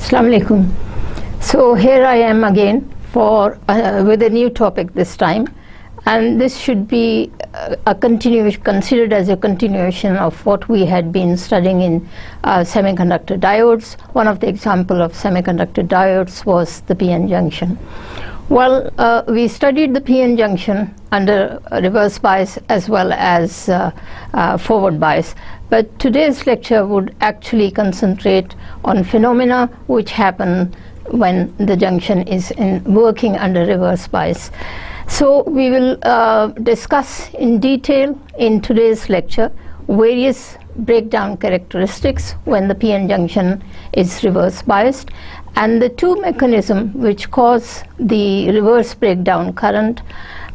Assalamu alaikum. So here I am again for with a new topic this time, and this should be a continuation, considered as a continuation of what we had been studying in semiconductor diodes. One of the example of semiconductor diodes was the PN junction. Well, we studied the PN junction under reverse bias as well as forward bias, but today's lecture would actually concentrate on phenomena which happen when the junction is working under reverse bias. So we will discuss in detail in today's lecture various breakdown characteristics when the PN junction is reverse biased, and the two mechanisms which cause the reverse breakdown current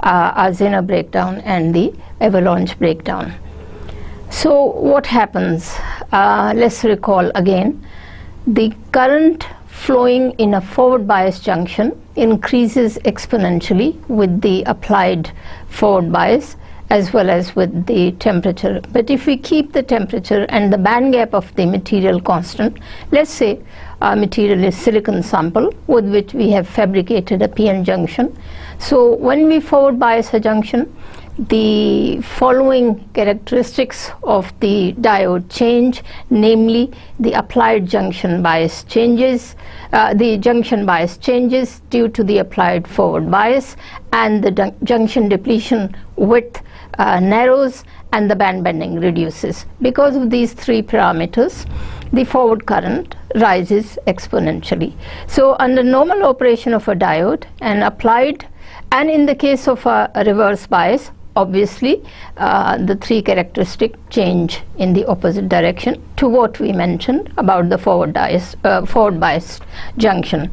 are Zener breakdown and the avalanche breakdown. So what happens? Let's recall again. The current flowing in a forward bias junction increases exponentially with the applied forward bias as well as with the temperature. But if we keep the temperature and the band gap of the material constant, let's say our material is silicon sample with which we have fabricated a PN junction. So when we forward bias a junction, the following characteristics of the diode change, namely the applied junction bias changes, the junction bias changes due to the applied forward bias, and the junction depletion width narrows and the band bending reduces. Because of these three parameters, the forward current rises exponentially. So under normal operation of a diode and applied, and in the case of a reverse bias, obviously the three characteristics change in the opposite direction to what we mentioned about the forward biased junction.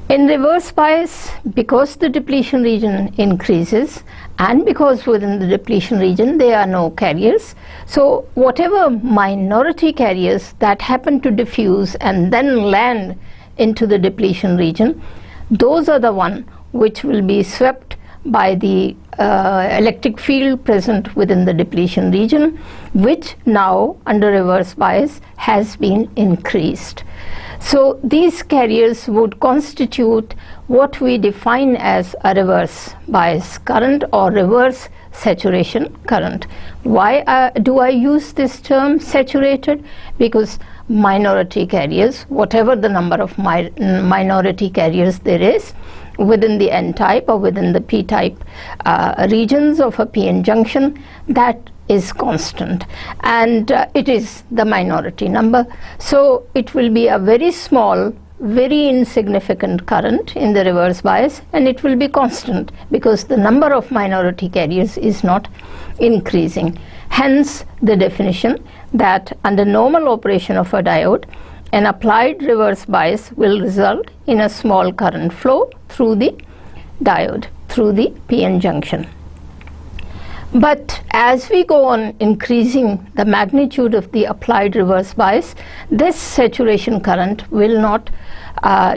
In reverse bias, because the depletion region increases and because within the depletion region there are no carriers, so whatever minority carriers that happen to diffuse and then land into the depletion region, those are the ones which will be swept by the electric field present within the depletion region, which now under reverse bias has been increased. So these carriers would constitute what we define as a reverse bias current or reverse saturation current. Why do I use this term saturated? Because minority carriers, whatever the number of minority carriers there is within the N-type or within the P-type regions of a PN junction, that is constant, and it is the minority number. So it will be a very small, very insignificant current in the reverse bias, and it will be constant because the number of minority carriers is not increasing. Hence the definition that under normal operation of a diode, an applied reverse bias will result in a small current flow through the diode, through the PN junction. But as we go on increasing the magnitude of the applied reverse bias, this saturation current will not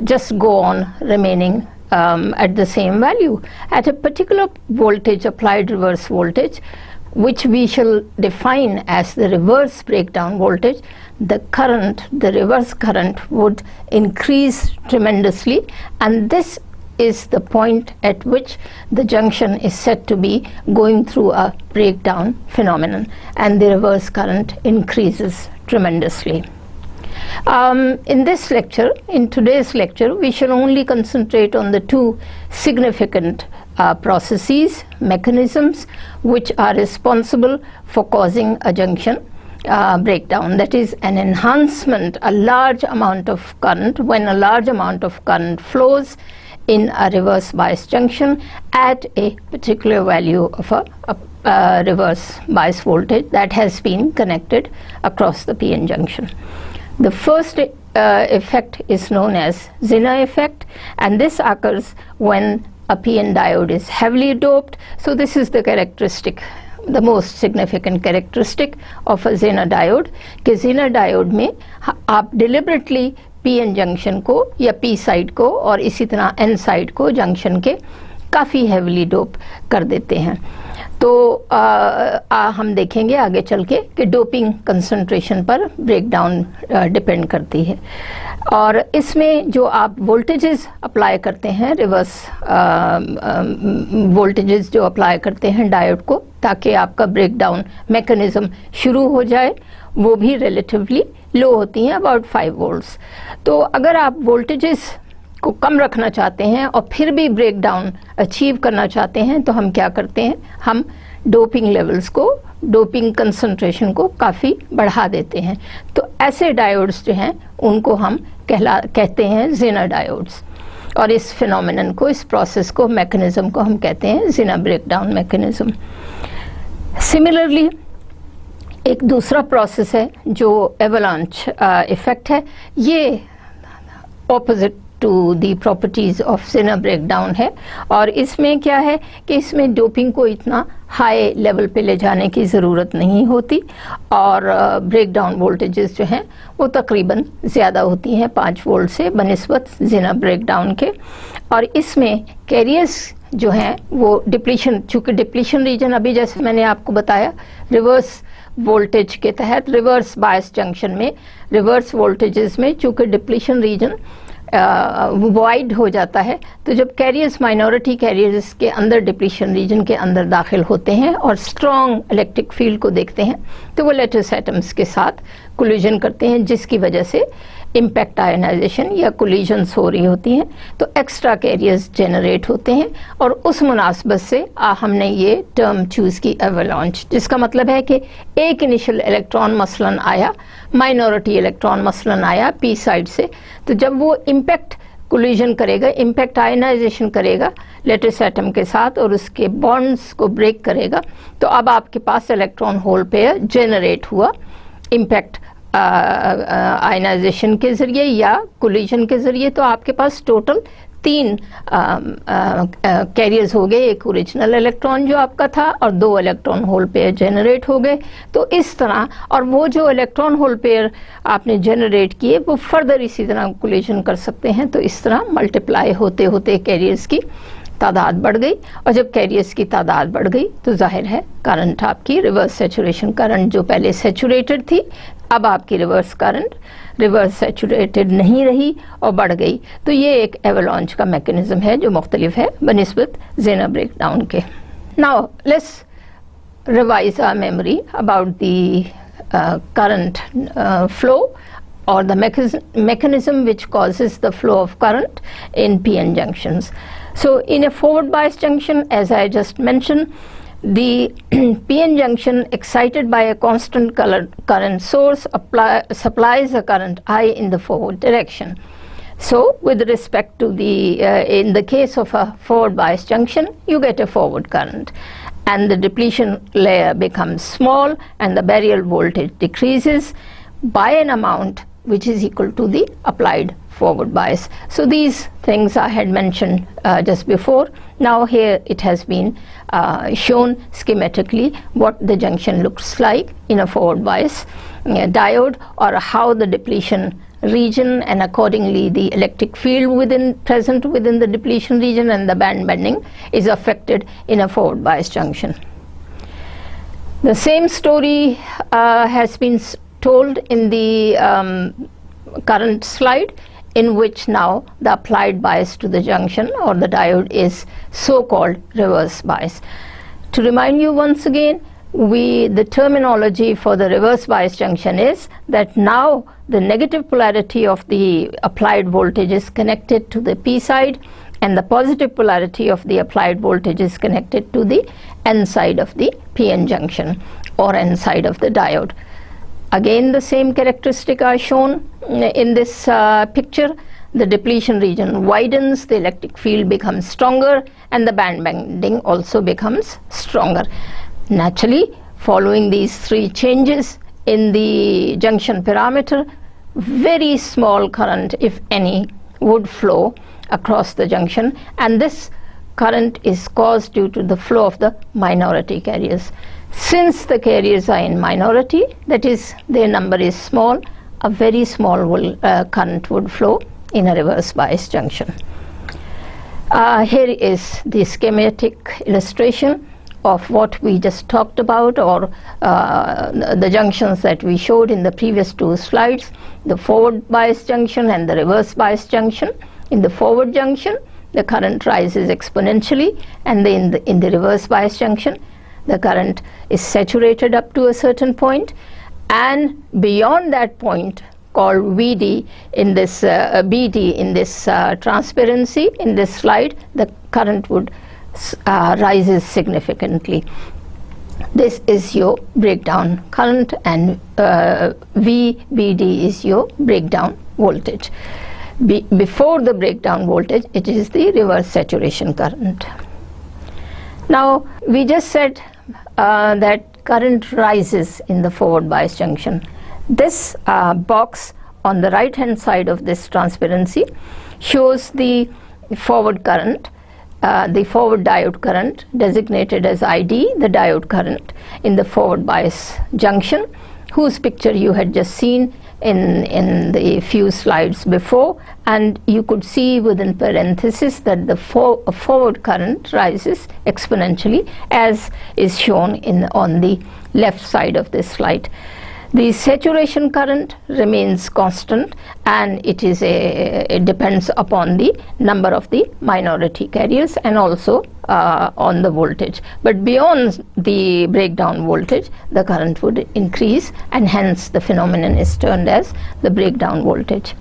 just go on remaining at the same value. At a particular voltage, applied reverse voltage, which we shall define as the reverse breakdown voltage, the current, the reverse current, would increase tremendously, and this is the point at which the junction is said to be going through a breakdown phenomenon, and the reverse current increases tremendously. In this lecture, in today's lecture, we shall only concentrate on the two significant processes, mechanisms, which are responsible for causing a junction breakdown. That is an enhancement, a large amount of current, when a large amount of current flows in a reverse bias junction at a particular value of a reverse bias voltage that has been connected across the PN junction. The first effect is known as Zener effect, and this occurs when a PN diode is heavily doped. So this is the characteristic, the most significant characteristic of a Zener diode, कि Zener diode में आप deliberately PN junction को या P side को और इसी तरह N side को जंक्शन के काफ़ी हेवली डोप कर देते हैं। तो हम देखेंगे आगे चल के कि डोपिंग कंसंट्रेशन पर ब्रेकडाउन डिपेंड करती है। और इसमें जो आप वोल्टेजेस अप्लाई करते हैं, रिवर्स वोल्टेजेस जो अप्लाई करते हैं डायोड को ताकि आपका ब्रेकडाउन मैकेनिज्म शुरू हो जाए, वो भी रिलेटिवली लो होती हैं, अबाउट 5 वोल्ट्स। तो अगर आप वोल्टेजेस को कम रखना चाहते हैं और फिर भी ब्रेकडाउन अचीव करना चाहते हैं तो हम क्या करते हैं, हम डोपिंग लेवल्स को, डोपिंग कंसंट्रेशन को काफ़ी बढ़ा देते हैं। तो ऐसे डायोड्स जो हैं उनको हम कहते हैं ज़ेनर डायोड्स। और इस फिनोमेनन को, इस प्रोसेस को, मैकेनिज्म को हम कहते हैं ज़ेनर ब्रेकडाउन मैकेनिज्म। सिमिलरली एक दूसरा प्रोसेस है जो एवलांच इफेक्ट है, ये opposite to the properties of Zener breakdown है। और इसमें क्या है कि इसमें डोपिंग को इतना हाई लेवल पे ले जाने की ज़रूरत नहीं होती और ब्रेकडाउन वोल्टेजेस जो हैं वो तकरीबन ज़्यादा होती हैं 5 वोल्ट से बनिस्बत ज़ेनर ब्रेकडाउन के। और इसमें कैरियर्स जो हैं वो डिप्लीशन, चूँकि डिप्लीशन रीजन अभी जैसे मैंने आपको बताया रिवर्स वोल्टेज के तहत, रिवर्स बायस जंक्शन में, रिवर्स वोल्टेजेस में चूँकि डिप्लीशन रीजन वाइड हो जाता है, तो जब कैरियर्स, माइनॉरिटी कैरियर्स के अंदर, डिप्लीशन रीजन के अंदर दाखिल होते हैं और स्ट्रॉन्ग इलेक्ट्रिक फील्ड को देखते हैं तो वो लेटिस एटम्स के साथ कोलिजन करते हैं, जिसकी वजह से इम्पैक्ट आयनाइजेशन या कोलिजन्स हो रही होती हैं, तो एक्स्ट्रा कैरियर्स जनरेट होते हैं। और उस मुनासबत से हमने ये टर्म चूज़ की एवलांच, जिसका मतलब है कि एक इनिशियल इलेक्ट्रॉन मसलन आया, माइनॉरिटी इलेक्ट्रॉन मसलन आया पी साइड से, तो जब वो इम्पैक्ट कोलिजन करेगा, इम्पैक्ट आयनाइजेशन करेगा लेटिस एटम के साथ और उसके बॉन्ड्स को ब्रेक करेगा, तो अब आपके पास इलेक्ट्रॉन होल पेयर जनरेट हुआ इम्पैक्ट आयनाइजेशन के ज़रिए या कोलिजन के ज़रिए। तो आपके पास टोटल 3 कैरियर्स हो गए, एक ओरिजिनल इलेक्ट्रॉन जो आपका था और 2 इलेक्ट्रॉन होल पेयर जनरेट हो गए। तो इस तरह, और वो जो इलेक्ट्रॉन होल पेयर आपने जनरेट किए वो फर्दर इसी तरह कोलिजन कर सकते हैं। तो इस तरह मल्टीप्लाई होते होते कैरियर्स की तादाद बढ़ गई, और जब कैरियर्स की तादाद बढ़ गई तो जाहिर है करंट आपकी, रिवर्स सैचुरेशन करंट जो पहले सैचुरेटेड थी, अब आपकी रिवर्स करंट रिवर्स सैचुरेटेड नहीं रही और बढ़ गई। तो ये एक एवलांच का मैकेनिज्म है जो मुख्तलिफ है बनिस्बत ज़ेनर ब्रेकडाउन के। Now let's revise our memory about the current flow or the mechanism which causes the flow of current in PN junctions. So in a forward bias junction, as I just mentioned, the PN junction excited by a constant current source supplies a current I in the forward direction. So with respect to the in the case of a forward bias junction, you get a forward current, and the depletion layer becomes small and the barrier voltage decreases by an amount which is equal to the applied forward bias. So these things I had mentioned just before. Now here it has been shown schematically what the junction looks like in a forward bias diode, or how the depletion region and accordingly the electric field present within the depletion region and the band bending is affected in a forward bias junction. The same story has been told in the current slide, in which now the applied bias to the junction or the diode is so-called reverse bias. To remind you once again, the terminology for the reverse bias junction is that now the negative polarity of the applied voltage is connected to the P side and the positive polarity of the applied voltage is connected to the N side of the PN junction or N side of the diode. Again, the same characteristic are shown in this picture. The depletion region widens, the electric field becomes stronger, and the band bending also becomes stronger. Naturally, following these 3 changes in the junction parameter, very small current, if any, would flow across the junction, and this current is caused due to the flow of the minority carriers. Since the carriers are in minority, that is, their number is small, a very small current would flow in a reverse bias junction. Here is the schematic illustration of what we just talked about, or the junctions that we showed in the previous two slides, the forward bias junction and the reverse bias junction. In the forward junction, the current rises exponentially, and in the reverse bias junction, the current is saturated up to a certain point, and beyond that point, called VD in this BD in this transparency in this slide, the current would rises significantly. This is your breakdown current, and VBD is your breakdown voltage. Before the breakdown voltage, it is the reverse saturation current. Now we just said that current rises in the forward bias junction. This box on the right hand side of this transparency shows the forward current, the forward diode current designated as ID, the diode current in the forward bias junction, whose picture you had just seen in the few slides before, and you could see within parenthesis that the forward current rises exponentially, as is shown on the left side of this slide. The saturation current remains constant, and it depends upon the number of the minority carriers and also on the voltage. But beyond the breakdown voltage, the current would increase, and hence the phenomenon is termed as the breakdown voltage.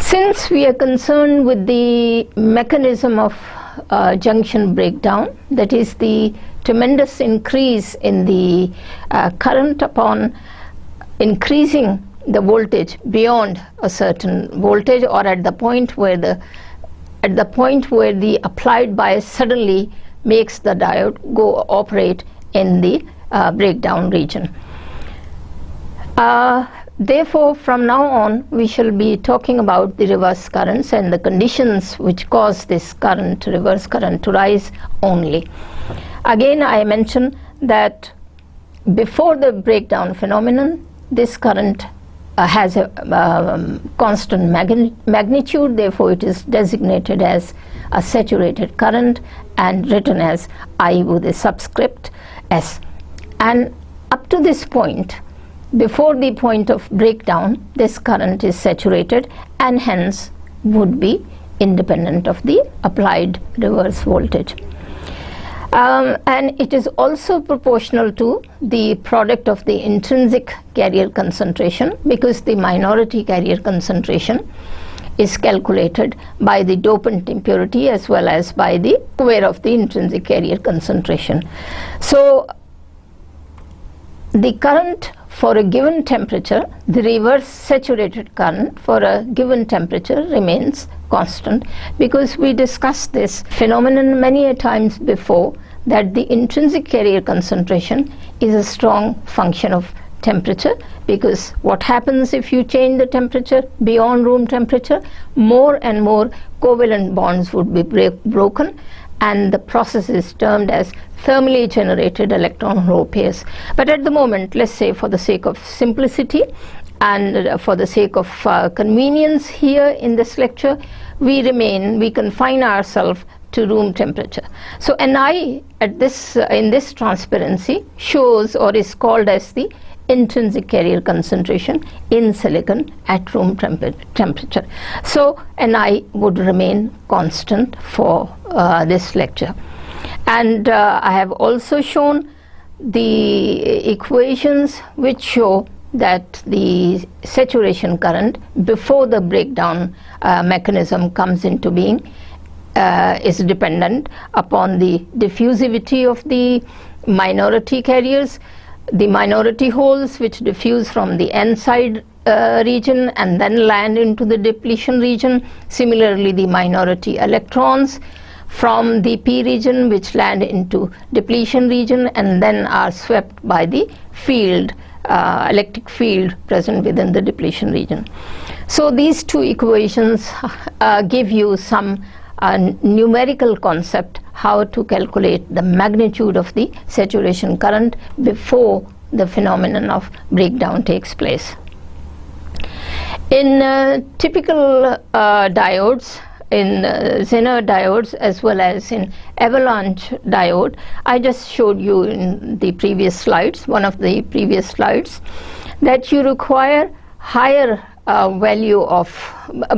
Since we are concerned with the mechanism of junction breakdown, that is the tremendous increase in the current upon increasing the voltage beyond a certain voltage, or at the point where the applied bias suddenly makes the diode go operate in the breakdown region. Therefore, from now on, we shall be talking about the reverse currents and the conditions which cause this current, reverse current, to rise only. Again, I mention that before the breakdown phenomenon, this current has a constant magnitude, therefore it is designated as a saturated current and written as I with a subscript S. And up to this point, before the point of breakdown, this current is saturated and hence would be independent of the applied reverse voltage. And it is also proportional to the product of the intrinsic carrier concentration, because the minority carrier concentration is calculated by the dopant impurity as well as by the square of the intrinsic carrier concentration. So the current for a given temperature, the reverse saturated current for a given temperature remains constant, because we discussed this phenomenon many a times before, that the intrinsic carrier concentration is a strong function of temperature, because what happens if you change the temperature beyond room temperature, more and more covalent bonds would be broken, and the process is termed as thermally generated electron hole pairs. But at the moment, let's say for the sake of simplicity and for the sake of convenience here in this lecture, we confine ourselves to room temperature. So Ni at this in this transparency shows, or is called as, the intrinsic carrier concentration in silicon at room temperature. So Ni would remain constant for this lecture. And I have also shown the equations which show that the saturation current before the breakdown mechanism comes into being is dependent upon the diffusivity of the minority carriers, the minority holes which diffuse from the n-side region and then land into the depletion region. Similarly, the minority electrons from the p region which land into depletion region and then are swept by the field, electric field present within the depletion region. So these two equations give you some numerical concept how to calculate the magnitude of the saturation current before the phenomenon of breakdown takes place. In typical diodes, in Zener diodes as well as in avalanche diode. I just showed you in the previous slides, one of the previous slides, that you require higher value of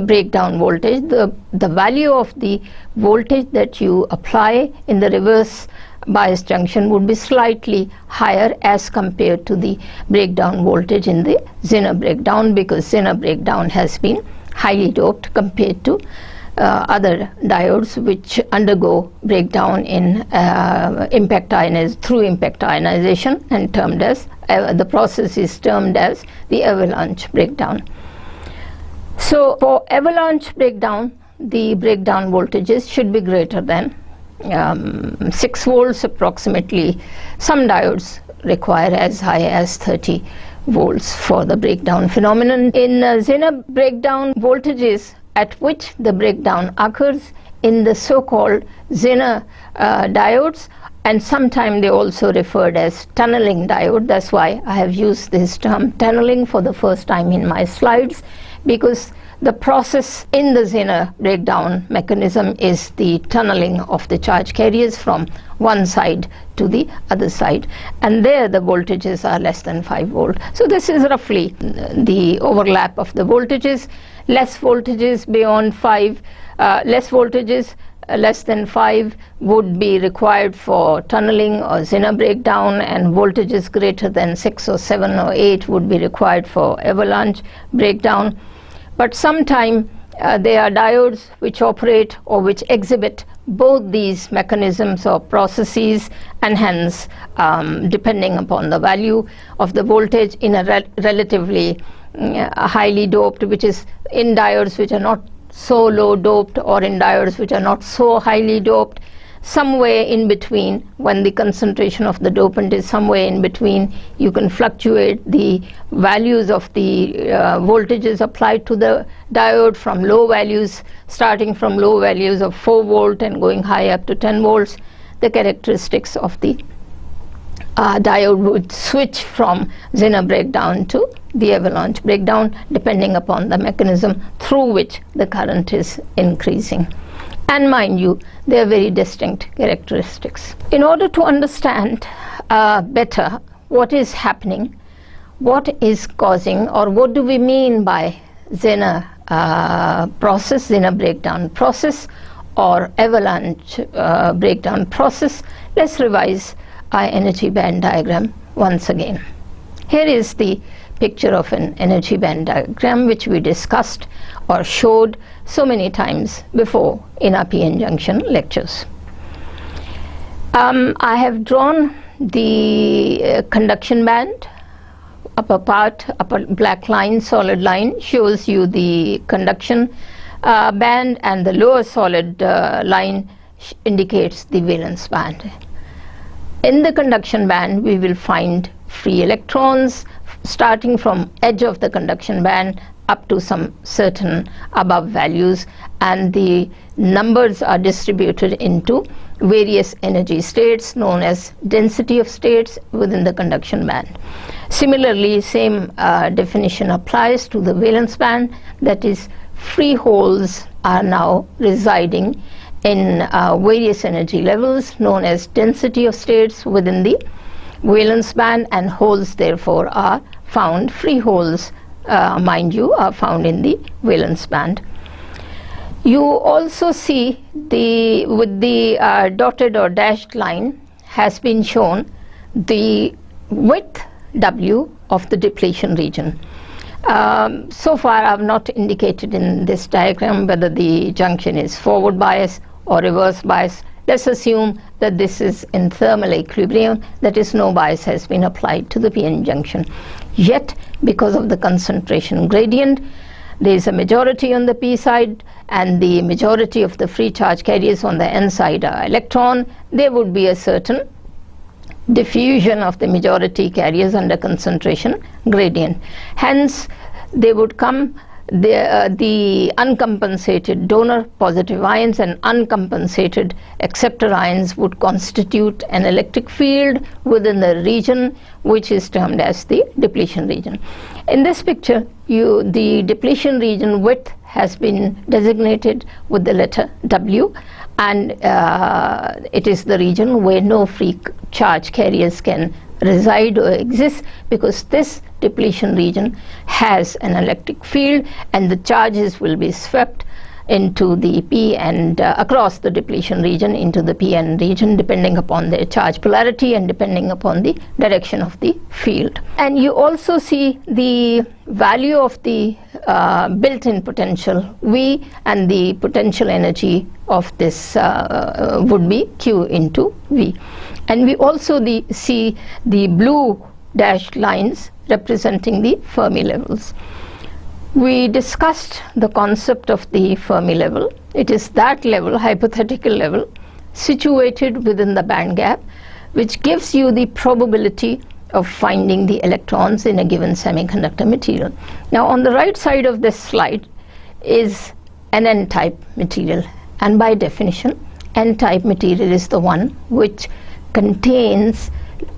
breakdown voltage. The value of the voltage that you apply in the reverse bias junction would be slightly higher as compared to the breakdown voltage in the Zener breakdown, because Zener breakdown has been highly doped compared to other diodes which undergo breakdown in through impact ionization, and termed as the process is termed as the avalanche breakdown. So for avalanche breakdown, the breakdown voltages should be greater than 6 volts approximately. Some diodes require as high as 30 volts for the breakdown phenomenon. In Zener breakdown, voltages at which the breakdown occurs in the so-called Zener diodes, and sometimes they also referred as tunneling diode. That's why I have used this term tunneling for the first time in my slides, because the process in the Zener breakdown mechanism is the tunneling of the charge carriers from one side to the other side, and there the voltages are less than 5 volt. So this is roughly the overlap of the voltages. Less voltages beyond 5, less voltages less than 5 would be required for tunneling or Zener breakdown, and voltages greater than 6 or 7 or 8 would be required for avalanche breakdown. But sometime there are diodes which operate or which exhibit both these mechanisms or processes, and hence depending upon the value of the voltage in a relatively highly doped, which is in diodes which are not so low doped, or in diodes which are not so highly doped, somewhere in between, when the concentration of the dopant is somewhere in between, you can fluctuate the values of the voltages applied to the diode from low values, starting from low values of 4 volt and going high up to 10 volts. The characteristics of the diode would switch from Zener breakdown to the avalanche breakdown, depending upon the mechanism through which the current is increasing. And mind you, they are very distinct characteristics. In order to understand better what is happening, what is causing, or what do we mean by Zener process, Zener breakdown process, or avalanche breakdown process, let's revise our energy band diagram once again. Here is the picture of an energy band diagram which we discussed or showed so many times before in our PN junction lectures. I have drawn the conduction band. Upper part, upper black line, solid line, shows you the conduction band, and the lower solid line indicates the valence band. In the conduction band, we will find free electrons starting from edge of the conduction band up to some certain above values, and the numbers are distributed into various energy states known as density of states within the conduction band. Similarly, same definition applies to the valence band, that is, free holes are now residing in various energy levels known as density of states within the valence band, and holes therefore are found, free holes mind you, are found in the valence band. You also see with the dotted or dashed line has been shown the width W of the depletion region. So far I have not indicated in this diagram whether the junction is forward bias or reverse bias. Let's assume that this is in thermal equilibrium, that is, no bias has been applied to the PN junction. Yet, because of the concentration gradient, there is a majority on the P side and the majority of the free charge carriers on the N side are electron, there would be a certain diffusion of the majority carriers under concentration gradient. Hence, they would come the uncompensated donor positive ions and uncompensated acceptor ions would constitute an electric field within the region which is termed as the depletion region. In this picture, the depletion region width has been designated with the letter W, and it is the region where no free charge carriers can reside or exist, because this depletion region has an electric field and the charges will be swept into the p-n across the depletion region into the p-n region, depending upon their charge polarity and depending upon the direction of the field. And you also see the value of the built-in potential V, and the potential energy of this would be Q into V. And we also see the blue dashed lines representing the Fermi levels. We discussed the concept of the Fermi level. It is that level, hypothetical level, situated within the band gap, which gives you the probability of finding the electrons in a given semiconductor material. Now, on the right side of this slide is an n-type material, and by definition, n-type material is the one which contains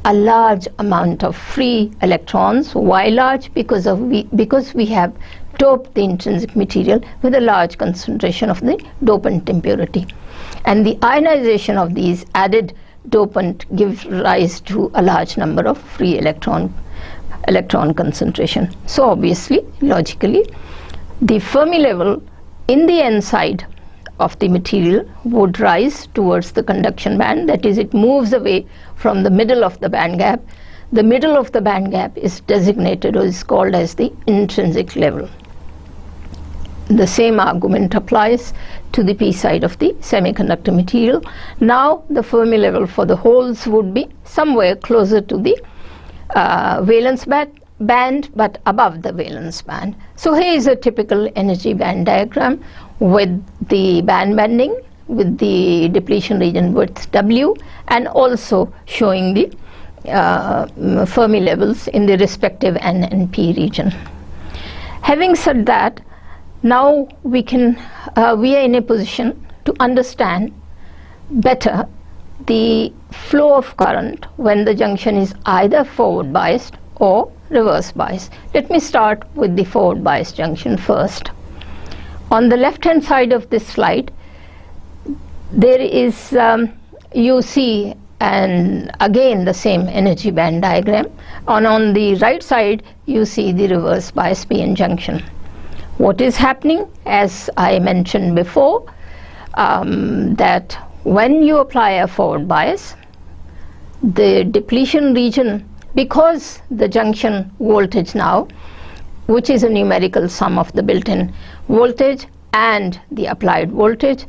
a large amount of free electrons. Why large? Because we have doped the intrinsic material with a large concentration of the dopant impurity, and the ionization of these added dopant gives rise to a large number of free electron concentration. So obviously, logically, the Fermi level in the n side of the material would rise towards the conduction band, that is, it moves away from the middle of the band gap. The middle of the band gap is designated or is called as the intrinsic level. The same argument applies to the p side of the semiconductor material. Now the Fermi level for the holes would be somewhere closer to the valence band, but above the valence band. So here is a typical energy band diagram with the band bending, with the depletion region width W, and also showing the Fermi levels in the respective N and P region. Having said that, now we are in a position to understand better the flow of current when the junction is either forward biased or reverse biased. Let me start with the forward biased junction first. On the left hand side of this slide, there is you see, and again the same energy band diagram, and on the right side you see the reverse bias p-n junction. What is happening, as I mentioned before, that when you apply a forward bias, the depletion region, because the junction voltage now, which is a numerical sum of the built-in voltage and the applied voltage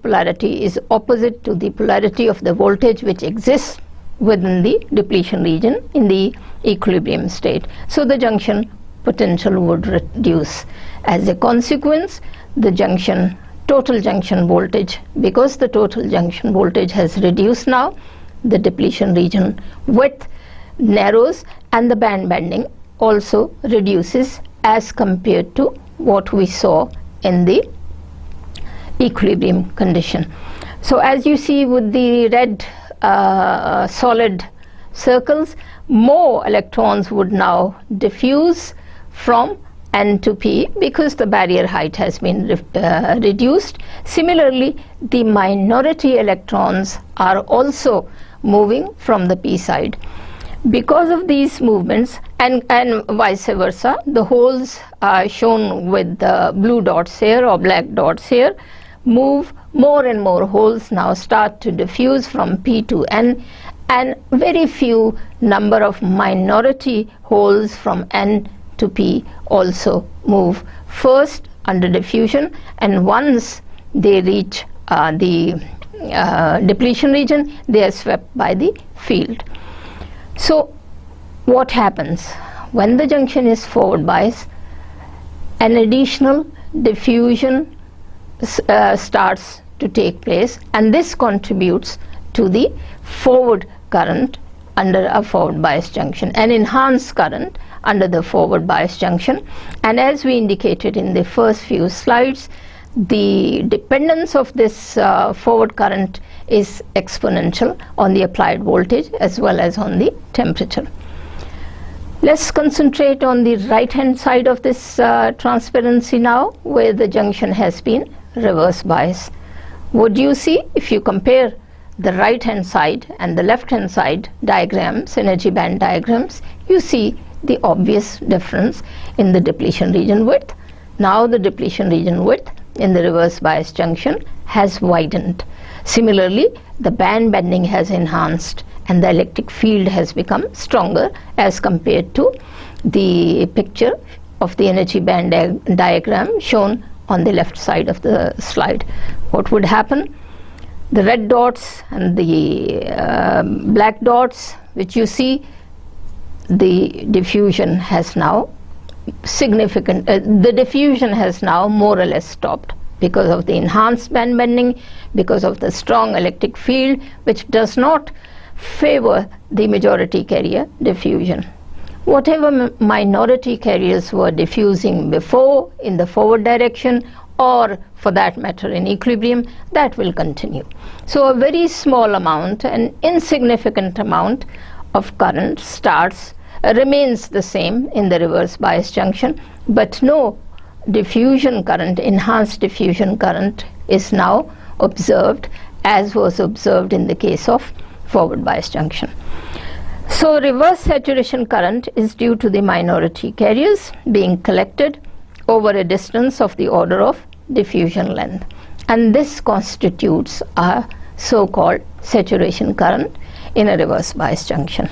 polarity is opposite to the polarity of the voltage which exists within the depletion region in the equilibrium state. So the junction potential would reduce. As a consequence, the total junction voltage, because the total junction voltage has reduced now, the depletion region width narrows and the band bending also reduces as compared to what we saw in the equilibrium condition. So as you see with the red solid circles, more electrons would now diffuse from N to P because the barrier height has been reduced. Similarly, the minority electrons are also moving from the P side. Because of these movements, and vice versa, the holes shown with the blue dots here or black dots here move. More and more holes now start to diffuse from P to N, and very few number of minority holes from N to P also move first under diffusion, and once they reach the depletion region, they are swept by the field. So what happens when the junction is forward biased? An additional diffusion starts to take place, and this contributes to the forward current under a forward bias junction, an enhanced current under the forward bias junction. And as we indicated in the first few slides, the dependence of this forward current is exponential on the applied voltage as well as on the temperature. Let's concentrate on the right hand side of this transparency now, where the junction has been reverse biased. What do you see if you compare the right hand side and the left hand side diagrams, energy band diagrams? You see the obvious difference in the depletion region width. Now the depletion region width in the reverse bias junction has widened. Similarly, the band bending has enhanced and the electric field has become stronger as compared to the picture of the energy band diagram shown on the left side of the slide. What would happen? The red dots and the black dots which you see, the diffusion has now the diffusion has now more or less stopped because of the enhanced band bending, because of the strong electric field which does not favor the majority carrier diffusion. Whatever minority carriers were diffusing before in the forward direction, or for that matter in equilibrium, that will continue. So a very small amount, an insignificant amount of current remains the same in the reverse bias junction, but no diffusion current, enhanced diffusion current is now observed as was observed in the case of forward bias junction. So reverse saturation current is due to the minority carriers being collected over a distance of the order of diffusion length, and this constitutes a so-called saturation current in a reverse bias junction.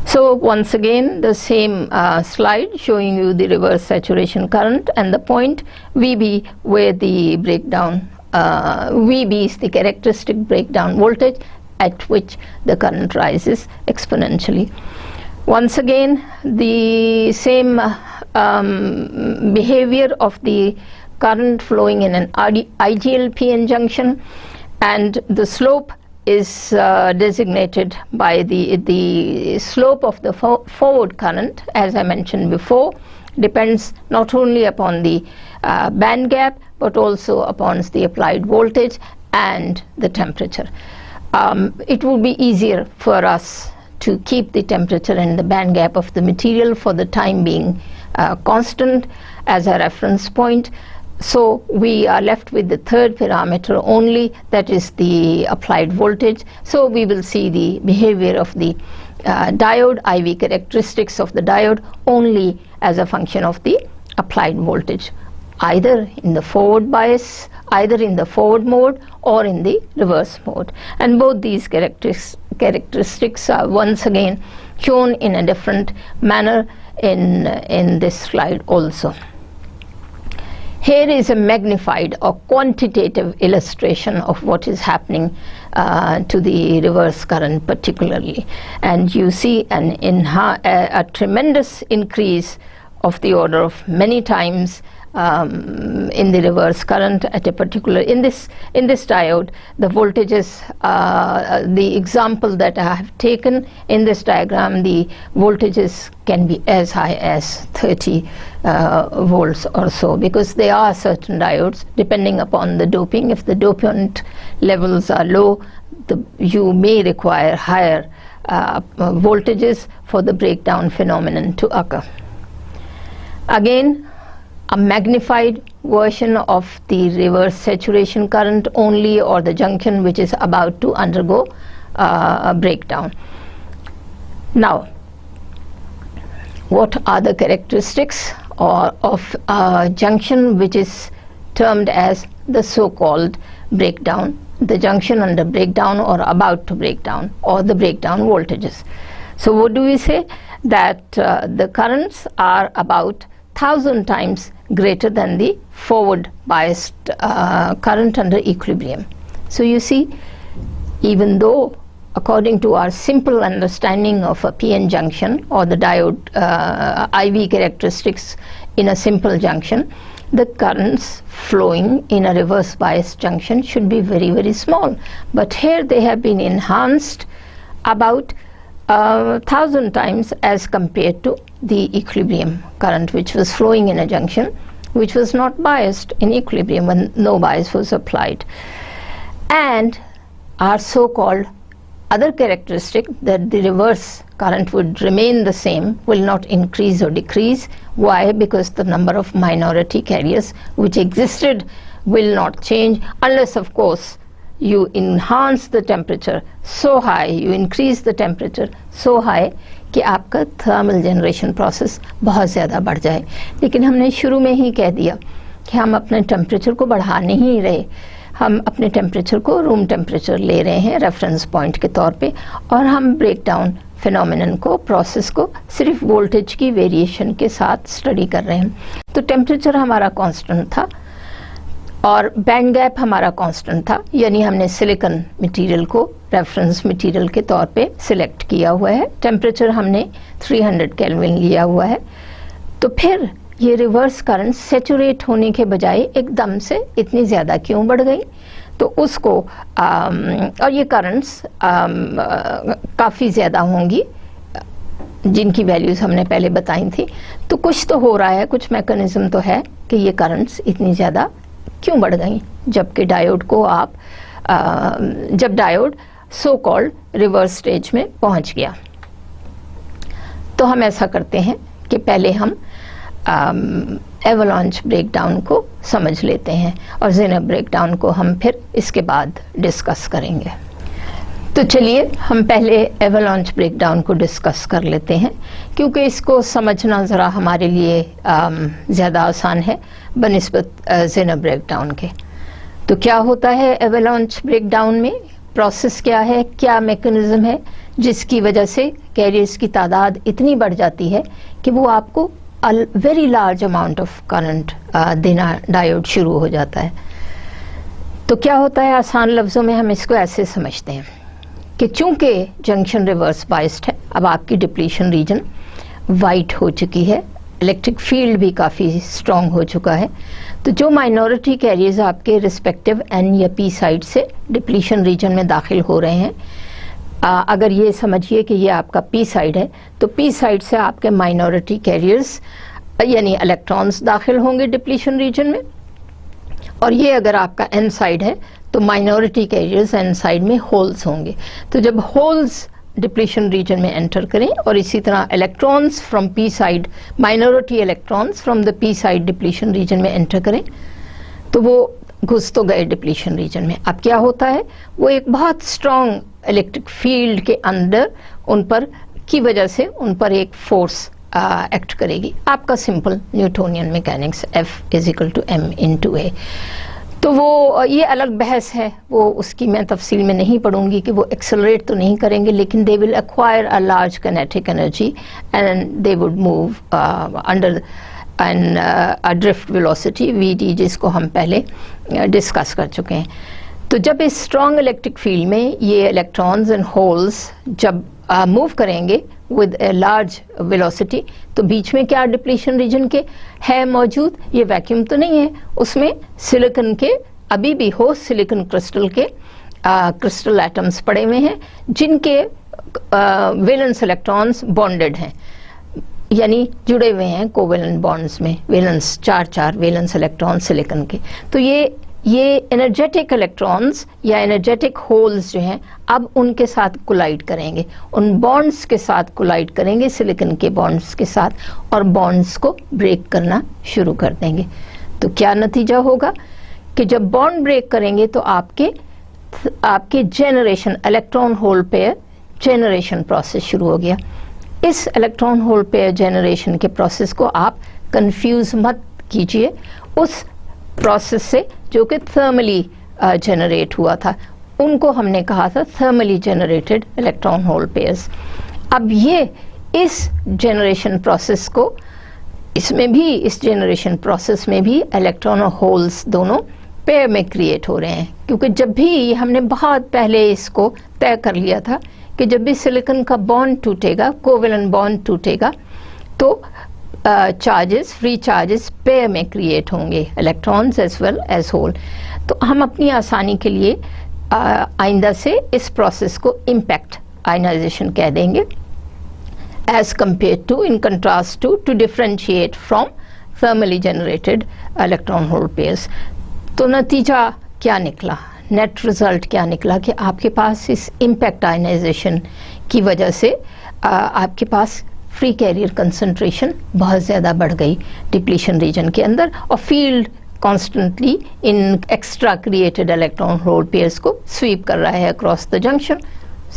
So once again the same slide showing you the reverse saturation current and the point VB where the breakdown VB is the characteristic breakdown voltage at which the current rises exponentially. Once again the same behavior of the current flowing in an ideal PN junction, and the slope is designated by the slope of the forward current, as I mentioned before, depends not only upon the band gap but also upon the applied voltage and the temperature. It would be easier for us to keep the temperature and the band gap of the material for the time being constant as a reference point. So we are left with the third parameter only, that is the applied voltage. So we will see the behavior of the diode, IV characteristics of the diode only as a function of the applied voltage, either in the forward bias, either in the forward mode or in the reverse mode. And both these characteristics are once again shown in a different manner in this slide also. Here is a magnified or quantitative illustration of what is happening to the reverse current particularly, and you see a tremendous increase of the order of many times in the reverse current at a particular, in this diode, the voltages, the example that I have taken in this diagram, the voltages can be as high as 30 volts or so, because there are certain diodes depending upon the doping. If the dopant levels are low, you may require higher voltages for the breakdown phenomenon to occur. Again, a magnified version of the reverse saturation current only, or the junction which is about to undergo a breakdown. Now, what are the characteristics of a junction which is termed as the so-called breakdown, the junction under breakdown or about to breakdown, or the breakdown voltages? So what do we say? That the currents are about 1000 times greater than the forward biased current under equilibrium. So you see, even though according to our simple understanding of a PN junction or the diode IV characteristics in a simple junction, the currents flowing in a reverse bias junction should be very, very small. But here they have been enhanced about 1000 times as compared to the equilibrium current, which was flowing in a junction which was not biased in equilibrium when no bias was applied. And our so-called other characteristic that the reverse current would remain the same, will not increase or decrease. Why? Because the number of minority carriers which existed will not change, unless of course you enhance the temperature so high, you increase the temperature so high कि आपका thermal generation process बहुत ज़्यादा बढ़ जाए. लेकिन हमने शुरू में ही कह दिया कि हम अपने टेम्परेचर को बढ़ा नहीं रहे, हम अपने टेम्परेचर को रूम टेम्परेचर ले रहे हैं रेफरेंस पॉइंट के तौर पे, और हम ब्रेकडाउन फिनोमेनन को, प्रोसेस को सिर्फ वोल्टेज की वेरिएशन के साथ स्टडी कर रहे हैं. तो टेम्परेचर हमारा कांस्टेंट था और बैंड गैप हमारा कांस्टेंट था, यानी हमने सिलिकॉन मटेरियल को रेफरेंस मटेरियल के तौर पे सिलेक्ट किया हुआ है. टेम्परेचर हमने 300 केल्विन लिया हुआ है. तो फिर ये रिवर्स करंट सैचुरेट होने के बजाय एकदम से इतनी ज़्यादा क्यों बढ़ गई? तो उसको और ये करंट्स काफ़ी ज़्यादा होंगी जिनकी वैल्यूज़ हमने पहले बताई थी. तो कुछ तो हो रहा है, कुछ मैकेनिज्म तो है कि ये करंट्स इतनी ज़्यादा क्यों बढ़ गई, जबकि डायोड को आप जब diode so called reverse stage में पहुंच गया. तो हम ऐसा करते हैं कि पहले हम एवलांच ब्रेकडाउन को समझ लेते हैं और ज़ेनर ब्रेकडाउन को हम फिर इसके बाद डिस्कस करेंगे. तो चलिए हम पहले एवलांच ब्रेकडाउन को डिस्कस कर लेते हैं, क्योंकि इसको समझना ज़रा हमारे लिए ज़्यादा आसान है बनिस्बत ज़ेनर ब्रेकडाउन के. तो क्या होता है एवलांच ब्रेकडाउन में, प्रोसेस क्या है, क्या मैकेनिज्म है जिसकी वजह से कैरियर्स की तादाद इतनी बढ़ जाती है कि वो आपको very large amount of current देना डायोड शुरू हो जाता है. तो क्या होता है, आसान लफ्ज़ों में हम इसको ऐसे समझते हैं कि चूंकि जंक्शन रिवर्स बाइस्ड है, अब आपकी डिप्लीशन रीजन वाइट हो चुकी है, इलेक्ट्रिक फील्ड भी काफ़ी स्ट्रॉन्ग हो चुका है. तो जो माइनॉरिटी कैरियर्स आपके रिस्पेक्टिव एन या पी साइड से डिप्लीशन रीजन में दाखिल हो रहे हैं, अगर ये समझिए कि ये आपका पी साइड है, तो पी साइड से आपके माइनॉरिटी कैरियर्स यानी इलेक्ट्रॉन्स दाखिल होंगे डिप्लीशन रीजन में, और ये अगर आपका एन साइड है तो माइनॉरिटी कैरियर्स एन साइड में होल्स होंगे. तो जब होल्स डिप्लीशन रीजन में एंटर करें और इसी तरह electrons from P side, minority electrons from the P side depletion region में एंटर करें, तो वो घुस तो गए डिप्लीशन रीजन में. अब क्या होता है, वो एक बहुत स्ट्रॉन्ग इलेक्ट्रिक फील्ड के अंदर उन पर की वजह से उन पर एक फोर्स एक्ट करेगी. आपका simple Newtonian mechanics F = m/a. तो वो ये अलग बहस है, वो उसकी मैं तफसील में नहीं पढ़ूंगी कि वो एक्सेलरेट तो नहीं करेंगे, लेकिन they will acquire a large kinetic energy and they would move under and a drift velocity Vd, जिसको हम पहले डिस्कस कर चुके हैं. तो जब इस स्ट्रॉन्ग इलेक्ट्रिक फील्ड में ये इलेक्ट्रॉन्स एंड होल्स जब मूव करेंगे विद ए लार्ज वेलोसिटी, तो बीच में क्या डिप्लीशन रीजन के है मौजूद, ये वैक्यूम तो नहीं है, उसमें सिलिकॉन के अभी भी हो सिलिकॉन क्रिस्टल के क्रिस्टल एटम्स पड़े हुए हैं जिनके वैलेंस इलेक्ट्रॉन्स बॉन्डेड हैं, यानी जुड़े हुए हैं कोवेलेंट बॉन्ड्स में, वैलेंस चार वैलेंस इलेक्ट्रॉन सिलिकॉन के. तो ये एनर्जेटिक इलेक्ट्रॉन्स या एनर्जेटिक होल्स जो हैं अब उनके साथ कोलाइड करेंगे, उन बॉन्ड्स के साथ कोलाइड करेंगे, सिलिकॉन के बॉन्ड्स के साथ, और बॉन्ड्स को ब्रेक करना शुरू कर देंगे. तो क्या नतीजा होगा कि जब बॉन्ड ब्रेक करेंगे तो आपके generation electron hole pair generation process शुरू हो गया. इस इलेक्ट्रॉन होल पेयर जेनरेशन के प्रोसेस को आप कंफ्यूज मत कीजिए उस प्रोसेस से जो कि थर्मली जनरेट हुआ था. उनको हमने कहा था thermally generated electron hole pairs. अब ये इस जनरेशन प्रोसेस को, इसमें भी, इस जनरेशन प्रोसेस में भी इलेक्ट्रॉन और होल्स दोनों पेयर में क्रिएट हो रहे हैं, क्योंकि जब भी हमने बहुत पहले इसको तय कर लिया था कि जब भी सिलिकॉन का बॉन्ड टूटेगा, कोवेलेंट बॉन्ड टूटेगा, तो चार्जेस, फ्री चार्जेस पेयर में क्रिएट होंगे, electrons as well as hole. तो हम अपनी आसानी के लिए आइंदा से इस प्रोसेस को इम्पैक्ट आयनाइजेशन कह देंगे, as compare to, in contrast to differentiate from thermally generated electron hole pairs. तो नतीजा क्या निकला? नेट रिजल्ट क्या निकला कि आपके पास इस इम्पैक्ट आयनाइजेशन की वजह से आपके पास फ्री कैरियर कंसंट्रेशन बहुत ज़्यादा बढ़ गई डिप्लीशन रीजन के अंदर, और field constantly in extra created electron hole pairs को स्वीप कर रहा है अक्रॉस द जंक्शन।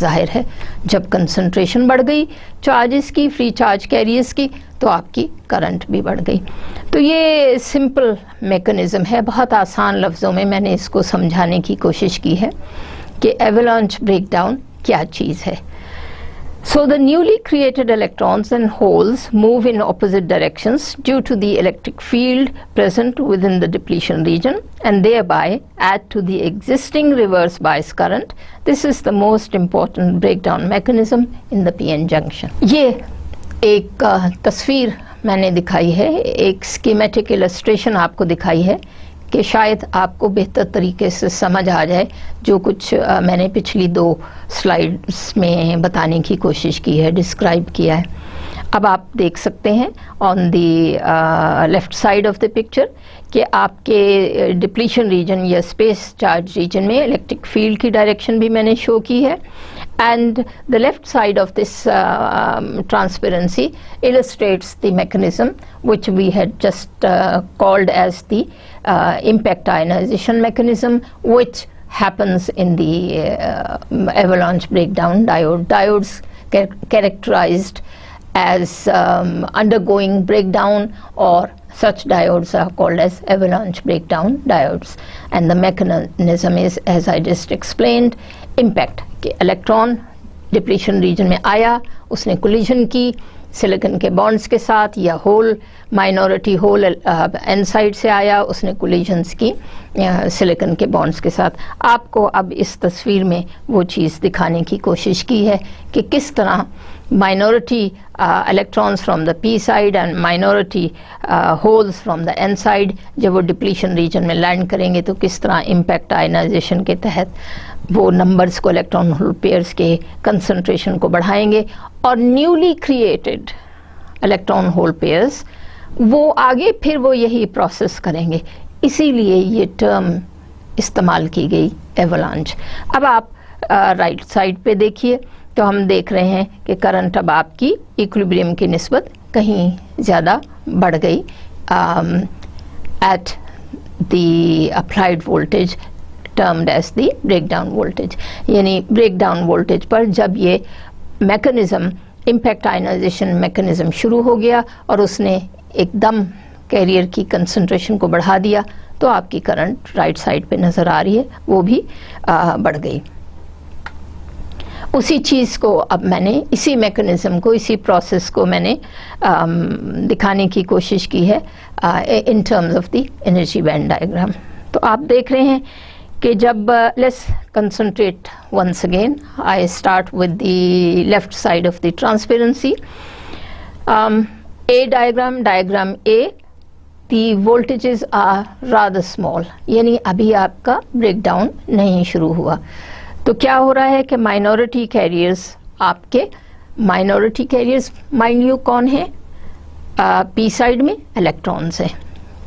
जाहिर है जब कंसंट्रेशन बढ़ गई चार्जेस की, फ्री चार्ज कैरियर्स की, तो आपकी करंट भी बढ़ गई। तो ये सिंपल मैकेनिज्म है, बहुत आसान लफ्ज़ों में मैंने इसको समझाने की कोशिश की है कि एवलांच ब्रेकडाउन क्या चीज़ है। So the newly created electrons and holes move in opposite directions due to the electric field present within the depletion region and thereby add to the existing reverse bias current. This is the most important breakdown mechanism in the PN junction. ये एक तस्वीर मैंने दिखाई है, एक schematic illustration आपको दिखाई है कि शायद आपको बेहतर तरीके से समझ आ जाए जो कुछ मैंने पिछली 2 स्लाइड्स में बताने की कोशिश की है, डिस्क्राइब किया है। अब आप देख सकते हैं on the left side of the picture कि आपके डिप्लीशन रीजन या स्पेस चार्ज रीजन में इलेक्ट्रिक फील्ड की डायरेक्शन भी मैंने शो की है, and the left side of this transparency illustrates the mechanism which we had just called as the impact ionization mechanism, which happens in the avalanche breakdown diode. Diodes characterized as undergoing breakdown, or such diodes are called as avalanche breakdown diodes, and the mechanism is, as I just explained, impact कि electron depletion region में आया, उसने collision की silicon के bonds के साथ, या hole minority hole N side से आया, उसने कोलिजन्स की सिलिकॉन के बॉन्ड्स के साथ। आपको अब इस तस्वीर में वो चीज़ दिखाने की कोशिश की है कि किस तरह minority electrons from the p side and minority holes from the n side जब वो डिप्लीशन रीजन में लैंड करेंगे तो किस तरह इम्पैक्ट आयनाइजेशन के तहत वो नंबर्स को, इलेक्ट्रॉन होल पेयर्स के कंसंट्रेशन को बढ़ाएंगे, और newly created electron hole pairs वो आगे फिर वो यही प्रोसेस करेंगे। इसीलिए ये टर्म इस्तेमाल की गई एवलांच। अब आप राइट साइड पे देखिए तो हम देख रहे हैं कि करंट अब आपकी इक्विलिब्रियम की निस्बत कहीं ज़्यादा बढ़ गई at the applied voltage termed as the breakdown voltage, यानी ब्रेकडाउन वोल्टेज पर जब ये मैकेनिज्म इम्पैक्ट आयनाइजेशन मैकेनिज्म शुरू हो गया और उसने एकदम कैरियर की कंसंट्रेशन को बढ़ा दिया तो आपकी करंट राइट साइड पे नज़र आ रही है, वो भी बढ़ गई। उसी चीज़ को अब मैंने, इसी मैकेनिज्म को, इसी प्रोसेस को मैंने दिखाने की कोशिश की है in terms of the energy band diagram. तो आप देख रहे हैं कि जब let's concentrate once again, I start with the left side of the transparency. A diagram A, the voltages are rather small, यानी अभी आपका ब्रेकडाउन नहीं शुरू हुआ। तो क्या हो रहा है कि माइनॉरिटी कैरियर्स, आपके माइनॉरिटी कैरियर्स माइंड यू कौन है, पी साइड में इलेक्ट्रॉन्स हैं।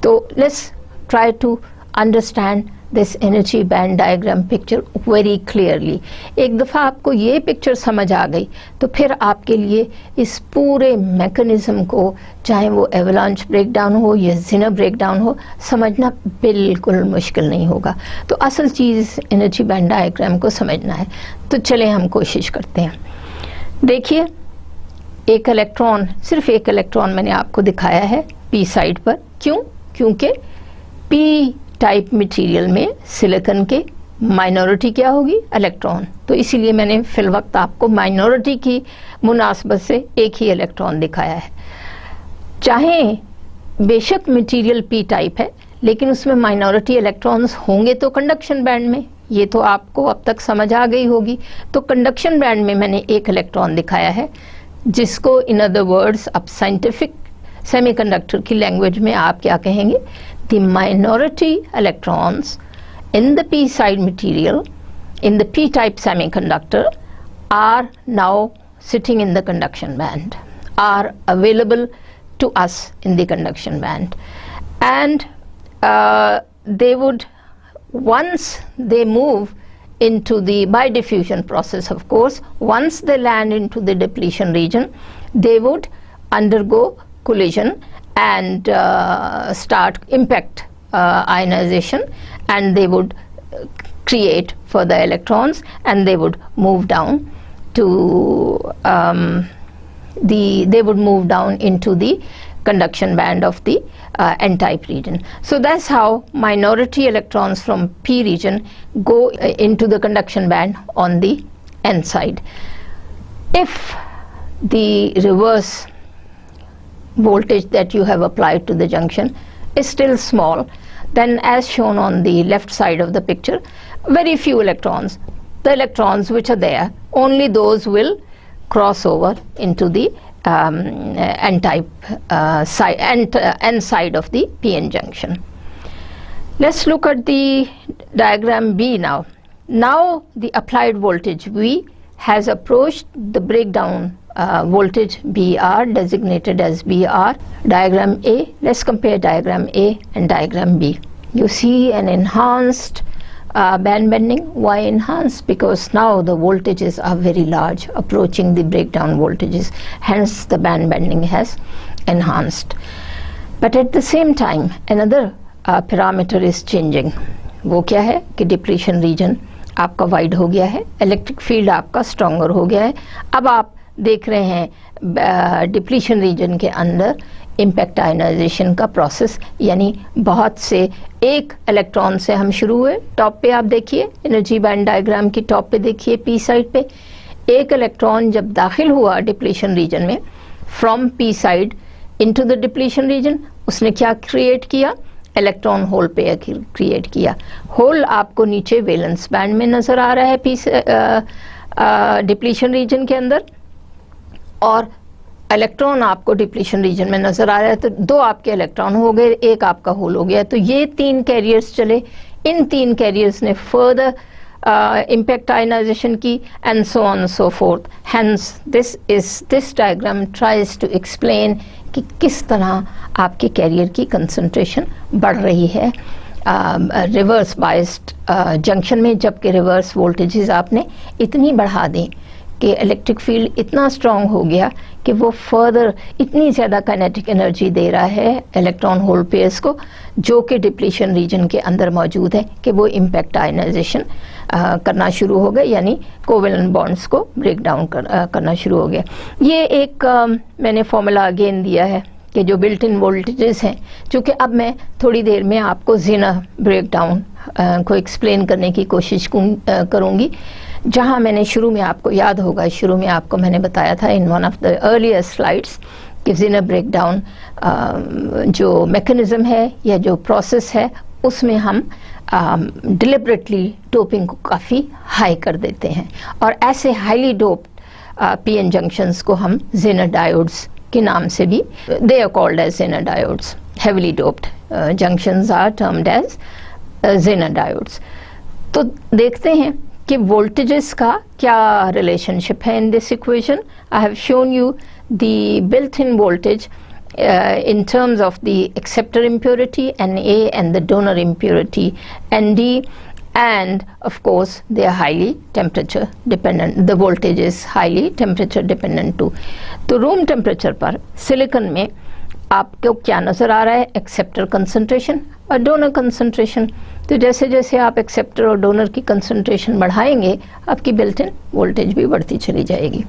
तो let's try to understand this energy band diagram picture very clearly. एक दफ़ा आपको ये पिक्चर समझ आ गई तो फिर आपके लिए इस पूरे मैकेनिज्म को, चाहे वो एवलांच ब्रेकडाउन हो या ज़िनर ब्रेकडाउन हो, समझना बिल्कुल मुश्किल नहीं होगा। तो असल चीज़ एनर्जी बैंड डायग्राम को समझना है। तो चलें हम कोशिश करते हैं। देखिए एक इलेक्ट्रॉन, सिर्फ एक इलेक्ट्रॉन मैंने आपको दिखाया है पी साइड पर। क्यों? क्योंकि पी टाइप मटेरियल में सिलिकॉन के माइनॉरिटी क्या होगी, इलेक्ट्रॉन। तो इसीलिए मैंने फिल वक्त आपको माइनॉरिटी की मुनासबत से एक ही इलेक्ट्रॉन दिखाया है। चाहे बेशक मटेरियल पी टाइप है लेकिन उसमें माइनॉरिटी इलेक्ट्रॉन्स होंगे तो कंडक्शन बैंड में, ये तो आपको अब तक समझ आ गई होगी। तो कंडक्शन बैंड में मैंने एक इलेक्ट्रॉन दिखाया है जिसको इन अदर वर्ड्स अब साइंटिफिक सेमीकंडक्टर की लैंग्वेज में आप क्या कहेंगे, the minority electrons in the p side material in the p type semiconductor are now sitting in the conduction band, are available to us in the conduction band, and they would once they move into the by diffusion process, of course, once they land into the depletion region, they would undergo collision and start impact ionization, and they would create further electrons, and they would move down to they would move down into the conduction band of the n-type region. So that's how minority electrons from p region go into the conduction band on the n side. If the reverse voltage that you have applied to the junction is still small, then as shown on the left side of the picture, very few electrons, the electrons which are there, only those will cross over into the n-type side, n side of the p-n junction. Let's look at the diagram B now. Now the applied voltage V has approached the breakdown voltage BR, designated as BR. Diagram A, let's compare diagram A and diagram B. You see an enhanced band bending. Why enhanced? Because now the voltages are very large, approaching the breakdown voltages, hence the band bending has enhanced. But at the same time another parameter is changing. वो क्या है कि depletion region आपका wide हो गया है, electric field आपका stronger हो गया है. अब आप देख रहे हैं डिप्लीशन रीजन के अंदर इम्पैक्ट आयनाइजेशन का प्रोसेस, यानी बहुत से एक इलेक्ट्रॉन से हम शुरू हुए. टॉप पे आप देखिए, एनर्जी बैंड डायग्राम की टॉप पे देखिए, पी साइड पे एक इलेक्ट्रॉन जब दाखिल हुआ डिप्लीशन रीजन में, from P side into the depletion region, उसने क्या क्रिएट किया? इलेक्ट्रॉन होल पेयर क्रिएट किया. होल आपको नीचे वैलेंस बैंड में नजर आ रहा है पी डिप्लीशन रीजन के अंदर, और इलेक्ट्रॉन आपको डिप्लीशन रीजन में नजर आ रहा है. तो दो आपके इलेक्ट्रॉन हो गए, एक आपका होल हो गया. तो ये तीन कैरियर्स चले, इन तीन कैरियर्स ने फर्दर इम्पैक्ट आयनाइजेशन की, and so on so forth. Hence this diagram tries to explain कि किस तरह आपके कैरियर की कंसंट्रेशन बढ़ रही है रिवर्स बायस्ड जंक्शन में, जबकि रिवर्स वोल्टेजेस आपने इतनी बढ़ा दी कि इलेक्ट्रिक फील्ड इतना स्ट्रॉन्ग हो गया कि वो फर्दर इतनी ज़्यादा काइनेटिक एनर्जी दे रहा है इलेक्ट्रॉन होल पेयर्स को, जो कि डिप्लीशन रीजन के अंदर मौजूद है, कि वो इम्पैक्ट आयनाइजेशन करना शुरू हो गए, यानी कोवेलेंट बॉन्ड्स को ब्रेक डाउन करना शुरू हो गया. ये एक मैंने फॉर्मूला अगेन दिया है कि जो बिल्ट इन वोल्टेजेस हैं, चूँकि अब मैं थोड़ी देर में आपको ज़ेनर ब्रेक डाउन को एक्सप्लेन करने की कोशिश करूँगी, जहाँ मैंने शुरू में, आपको याद होगा, शुरू में आपको मैंने बताया था in one of the earlier slides कि ज़ेनर ब्रेक डाउन जो मैकेनिज्म है या जो प्रोसेस है, उसमें हम डिलिबरेटली डोपिंग को काफ़ी हाई कर देते हैं, और ऐसे हाईली डोप्ड पीएन जंक्शंस को हम ज़ेनर डायोड्स के नाम से भी, they are called as Zener diodes. Heavily doped junctions are termed as Zener diodes. तो देखते हैं कि वोल्टेजेस का क्या रिलेशनशिप है in this equation. I have shown you the built in voltage in terms of the acceptor impurity Na and the donor impurity Nd, and of course they are highly temperature dependent. The voltage is highly temperature dependent too. तो room temperature पर silicon में आपको क्या नज़र आ रहा है? Acceptor concentration और donor concentration. तो जैसे जैसे आप एक्सेप्टर और डोनर की कंसंट्रेशन बढ़ाएंगे, आपकी बिल्ट इन वोल्टेज भी बढ़ती चली जाएगी.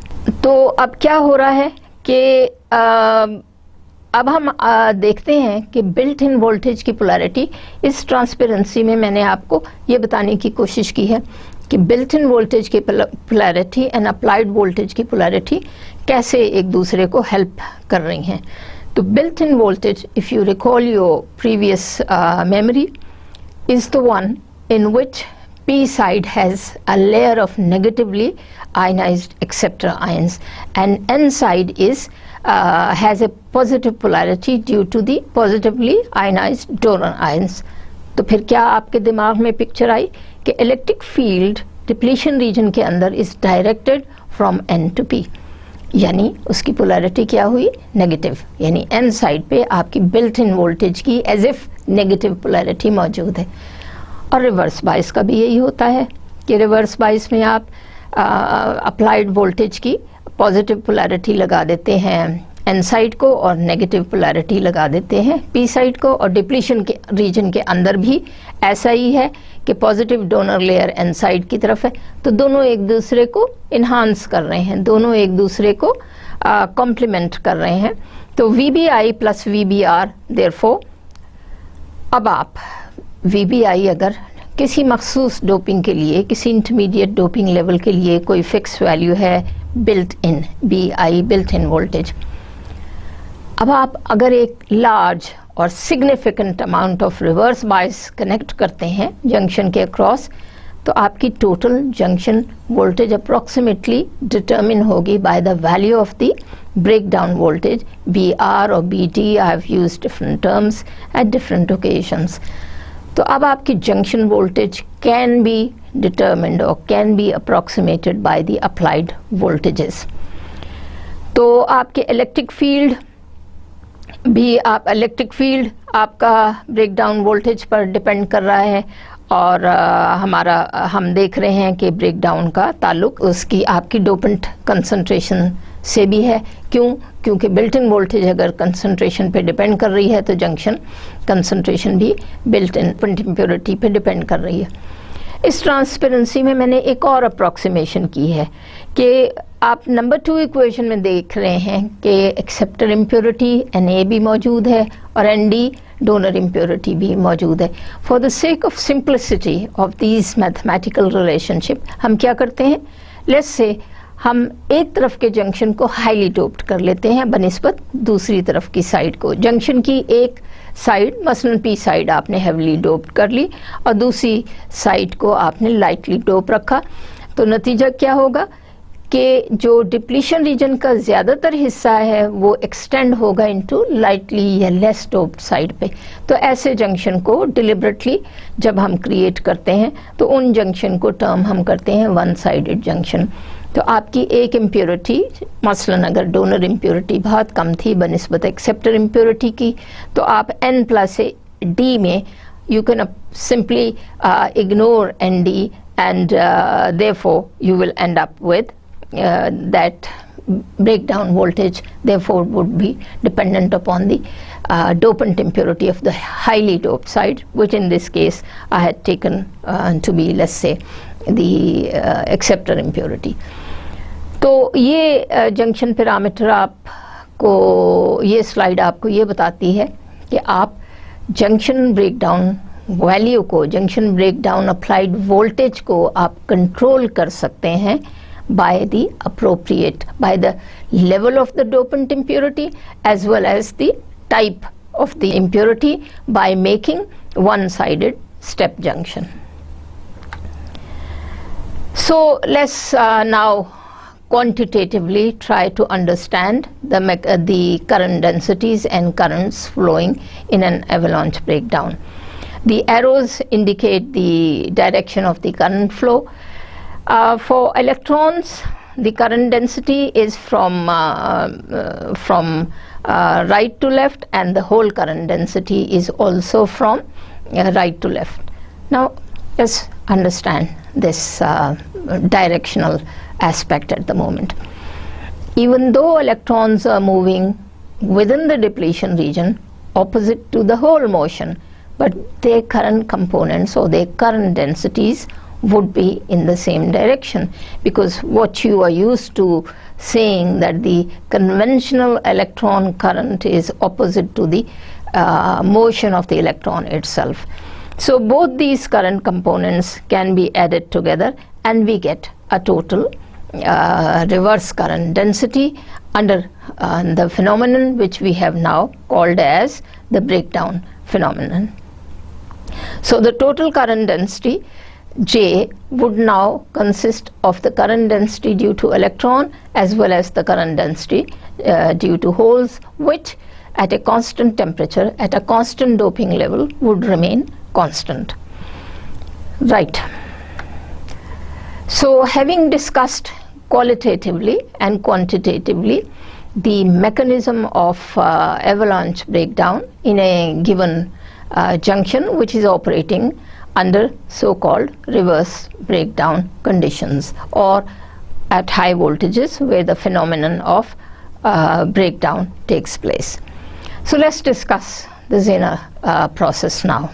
तो अब क्या हो रहा है कि अब हम देखते हैं कि बिल्ट इन वोल्टेज की पोलैरिटी, इस ट्रांसपेरेंसी में मैंने आपको ये बताने की कोशिश की है कि बिल्ट इन वोल्टेज की पोलैरिटी एंड अप्लाइड वोल्टेज की पोलैरिटी कैसे एक दूसरे को हेल्प कर रही हैं. तो built in voltage, if you recall your previous memory, is the one in which P side has a layer of negatively ionized acceptor ions, and N side is has a positive polarity due to the positively ionized donor ions. तो फिर क्या आपके दिमाग में picture आई कि electric field depletion region के अंदर is directed from N to P, यानी उसकी पोलैरिटी क्या हुई? नेगेटिव. यानी N साइड पे आपकी बिल्ट इन वोल्टेज की एज इफ नेगेटिव पोलैरिटी मौजूद है. और रिवर्स बायस का भी यही होता है कि रिवर्स बायस में आप अप्लाइड वोल्टेज की पॉजिटिव पोलैरिटी लगा देते हैं एन साइड को और नेगेटिव पोलैरिटी लगा देते हैं पी साइड को, और डिप्लीशन के रीजन के अंदर भी ऐसा ही है कि positive donor layer N side की तरफ है, तो दोनों एक दूसरे को इन्हांस कर रहे हैं, दोनों एक दूसरे को कॉम्प्लीमेंट कर रहे हैं। तो VBI प्लस VBR देयरफॉर, अब आप VBI अगर किसी मखसूस डोपिंग के लिए, किसी इंटरमीडिएट डोपिंग लेवल के लिए कोई फिक्स वैल्यू है built in, BI built in voltage, अब आप अगर एक लार्ज और significant amount of reverse bias connect करते हैं जंक्शन के अक्रॉस, तो आपकी total junction voltage approximately determine होगी by the value of the breakdown voltage BR or BD. I have used different terms at different occasions. तो अब आपकी junction voltage can be determined और can be approximated by the applied voltages. तो आपके electric field भी, आप electric field आपका breakdown voltage पर डिपेंड कर रहा है, और हम देख रहे हैं कि ब्रेकडाउन का ताल्लुक उसकी आपकी डोपेंट कंसंट्रेशन से भी है। क्योंकि बिल्ट इन वोल्टेज अगर कंसंट्रेशन पे डिपेंड कर रही है तो जंक्शन कंसंट्रेशन भी बिल्ट इन इम्प्योरिटी पे डिपेंड कर रही है। इस ट्रांसपेरेंसी में मैंने एक और अप्रॉक्सीमेशन की है कि आप नंबर 2 इक्वेशन में देख रहे हैं कि एक्सेप्टर इम्प्योरिटी Na भी मौजूद है और Nd डोनर इम्प्योरिटी भी मौजूद है। For the sake of simplicity of these mathematical relationship हम क्या करते हैं, लेट्स से हम एक तरफ के जंक्शन को हाईली डोप्ड कर लेते हैं बनिस्बत दूसरी तरफ की साइड को। जंक्शन की एक साइड मसलन पी साइड आपने हेवली डोप्ड कर ली और दूसरी साइड को आपने लाइटली डोप रखा, तो नतीजा क्या होगा कि जो डिप्लीशन रीजन का ज़्यादातर हिस्सा है वो एक्सटेंड होगा इनटू लाइटली या लेस डोप्ड साइड पे। तो ऐसे जंक्शन को डिलिबरेटली जब हम क्रिएट करते हैं तो उन जंक्शन को टर्म हम करते हैं वन साइडेड जंक्शन। तो आपकी एक इम्प्योरिटी, मसलन अगर डोनर इम्प्योरिटी बहुत कम थी बनिस्बत एक्सेप्टर इम्प्योरिटी की, तो आप N प्लस D में you can simply ignore ND and therefore you will end up with that breakdown voltage therefore would be dependent upon the dopant impurity of the highly doped side, which in this case I had taken to be, let's say, the acceptor impurity. तो ये junction parameter आपको, ये slide आपको ये बताती है कि आप जंक्शन ब्रेकडाउन वैल्यू को, जंक्शन ब्रेकडाउन अप्लाइड वोल्टेज को आप कंट्रोल कर सकते हैं by the appropriate, by the level of the dopant impurity as well as the type of the impurity by making one-sided step junction. So let's now quantitatively try to understand the current densities and currents flowing in an avalanche breakdown. The arrows indicate the direction of the current flow. For electrons, the current density is from right to left, and the whole current density is also from right to left. Now let's understand this directional aspect at the moment. Even though electrons are moving within the depletion region opposite to the whole motion, but their current components or their current densities would be in the same direction, because what you are used to saying that the conventional electron current is opposite to the motion of the electron itself. So both these current components can be added together and we get a total reverse current density under the phenomenon which we have now called as the breakdown phenomenon. So the total current density J would now consist of the current density due to electron as well as the current density due to holes, which at a constant temperature, at a constant doping level, would remain constant. Right. So having discussed qualitatively and quantitatively the mechanism of avalanche breakdown in a given junction which is operating under so-called reverse breakdown conditions or at high voltages where the phenomenon of breakdown takes place. So let's discuss the Zener process now.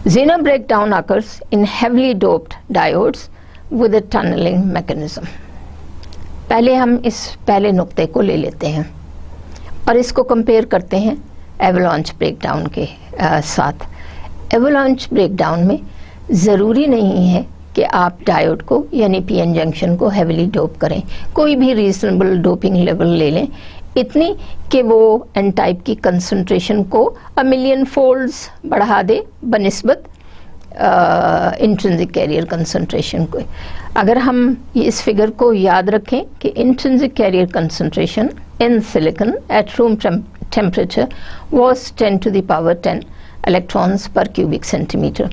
Zener breakdown occurs in heavily doped diodes with a tunneling mechanism. पहले हम इस पहले नुक्ते को ले लेते हैं और इसको कंपेयर करते हैं एवलांच ब्रेकडाउन के साथ। एवलांच ब्रेकडाउन में ज़रूरी नहीं है कि आप डायोड को यानी पीएन जंक्शन को हेविली डोप करें, कोई भी रीजनेबल डोपिंग लेवल ले लें, इतनी कि वो एन टाइप की कंसंट्रेशन को 1,000,000 फोल्ड्स बढ़ा दे बनिस्बत इंट्रिंसिक कैरियर कंसंट्रेशन को। अगर हम इस फिगर को याद रखें कि intrinsic carrier concentration in silicon at room temperature was 10 to the power 10 electrons पर क्यूबिक सेंटीमीटर,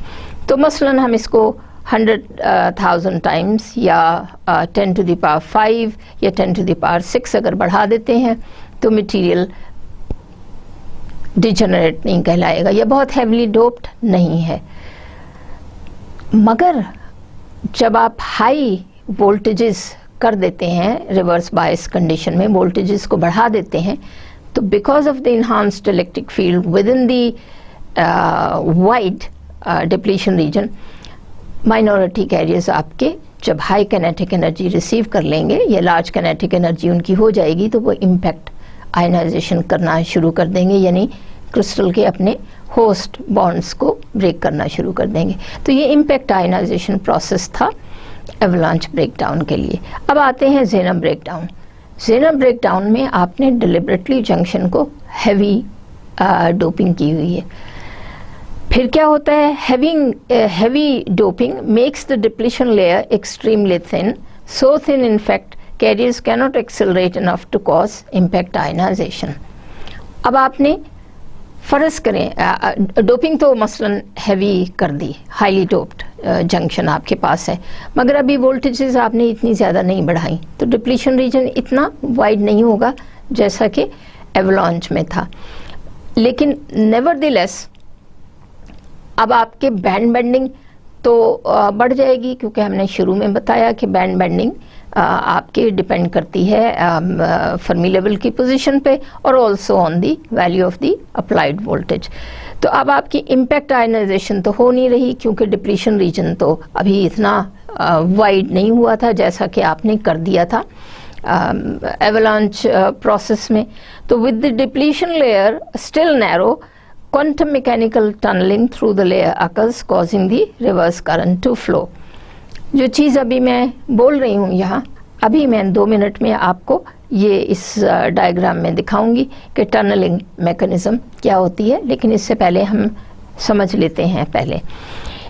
तो मसलन हम इसको 100,000 टाइम्स या 10 to the power 5 या 10 to the power 6 अगर बढ़ा देते हैं तो मटेरियल डिजेनरेट नहीं कहलाएगा, यह बहुत हेवली डोप्ड नहीं है। मगर जब आप हाई वोल्टेजेस कर देते हैं, रिवर्स बायस कंडीशन में वोल्टेजेस को बढ़ा देते हैं, तो because of the enhanced electric field with in the wide depletion region, minority carriers आपके जब हाई कैनेटिक एनर्जी रिसीव कर लेंगे या लार्ज कैनेटिक एनर्जी उनकी हो जाएगी तो वो इम्पैक्ट आयनाइजेशन करना शुरू कर देंगे, यानी क्रिस्टल के अपने होस्ट बॉन्ड्स को ब्रेक करना शुरू कर देंगे। तो ये इम्पैक्ट आयनाइजेशन प्रोसेस था एवलांच ब्रेकडाउन के लिए। अब आते हैं ज़ेनर ब्रेकडाउन। ज़ेनर ब्रेकडाउन में आपने डिलिबरेटली जंक्शन को हैवी डोपिंग की हुई है। फिर क्या होता है, heavy doping makes the depletion layer extremely thin, so thin in fact carriers cannot accelerate enough to cause impact ionization. अब आपने फ़र्ज करें डोपिंग तो मसलन हैवी कर दी, हाईली डोप्ड जंक्शन आपके पास है, मगर अभी वोल्टेजेस आपने इतनी ज़्यादा नहीं बढ़ाई तो डिप्लीशन रीजन इतना वाइड नहीं होगा जैसा कि एवलांच में था। लेकिन नेवरदलेस अब आपके बैंड बेंडिंग तो बढ़ जाएगी, क्योंकि हमने शुरू में बताया कि बैंड बेंडिंग आपके डिपेंड करती है फर्मी लेवल की पोजीशन पे और also on the value of the applied voltage. तो अब आपकी इम्पैक्ट आयनाइजेशन तो हो नहीं रही, क्योंकि डिप्लीशन रीजन तो अभी इतना वाइड नहीं हुआ था जैसा कि आपने कर दिया था एवलांच प्रोसेस में। तो with the depletion layer still narrow, quantum mechanical tunneling through the layer occurs causing the reverse current to flow। जो चीज़ अभी मैं बोल रही हूँ यहाँ, अभी मैं 2 मिनट में आपको ये इस डायग्राम में दिखाऊंगी कि टनलिंग मैकेनिज्म क्या होती है, लेकिन इससे पहले हम समझ लेते हैं पहले।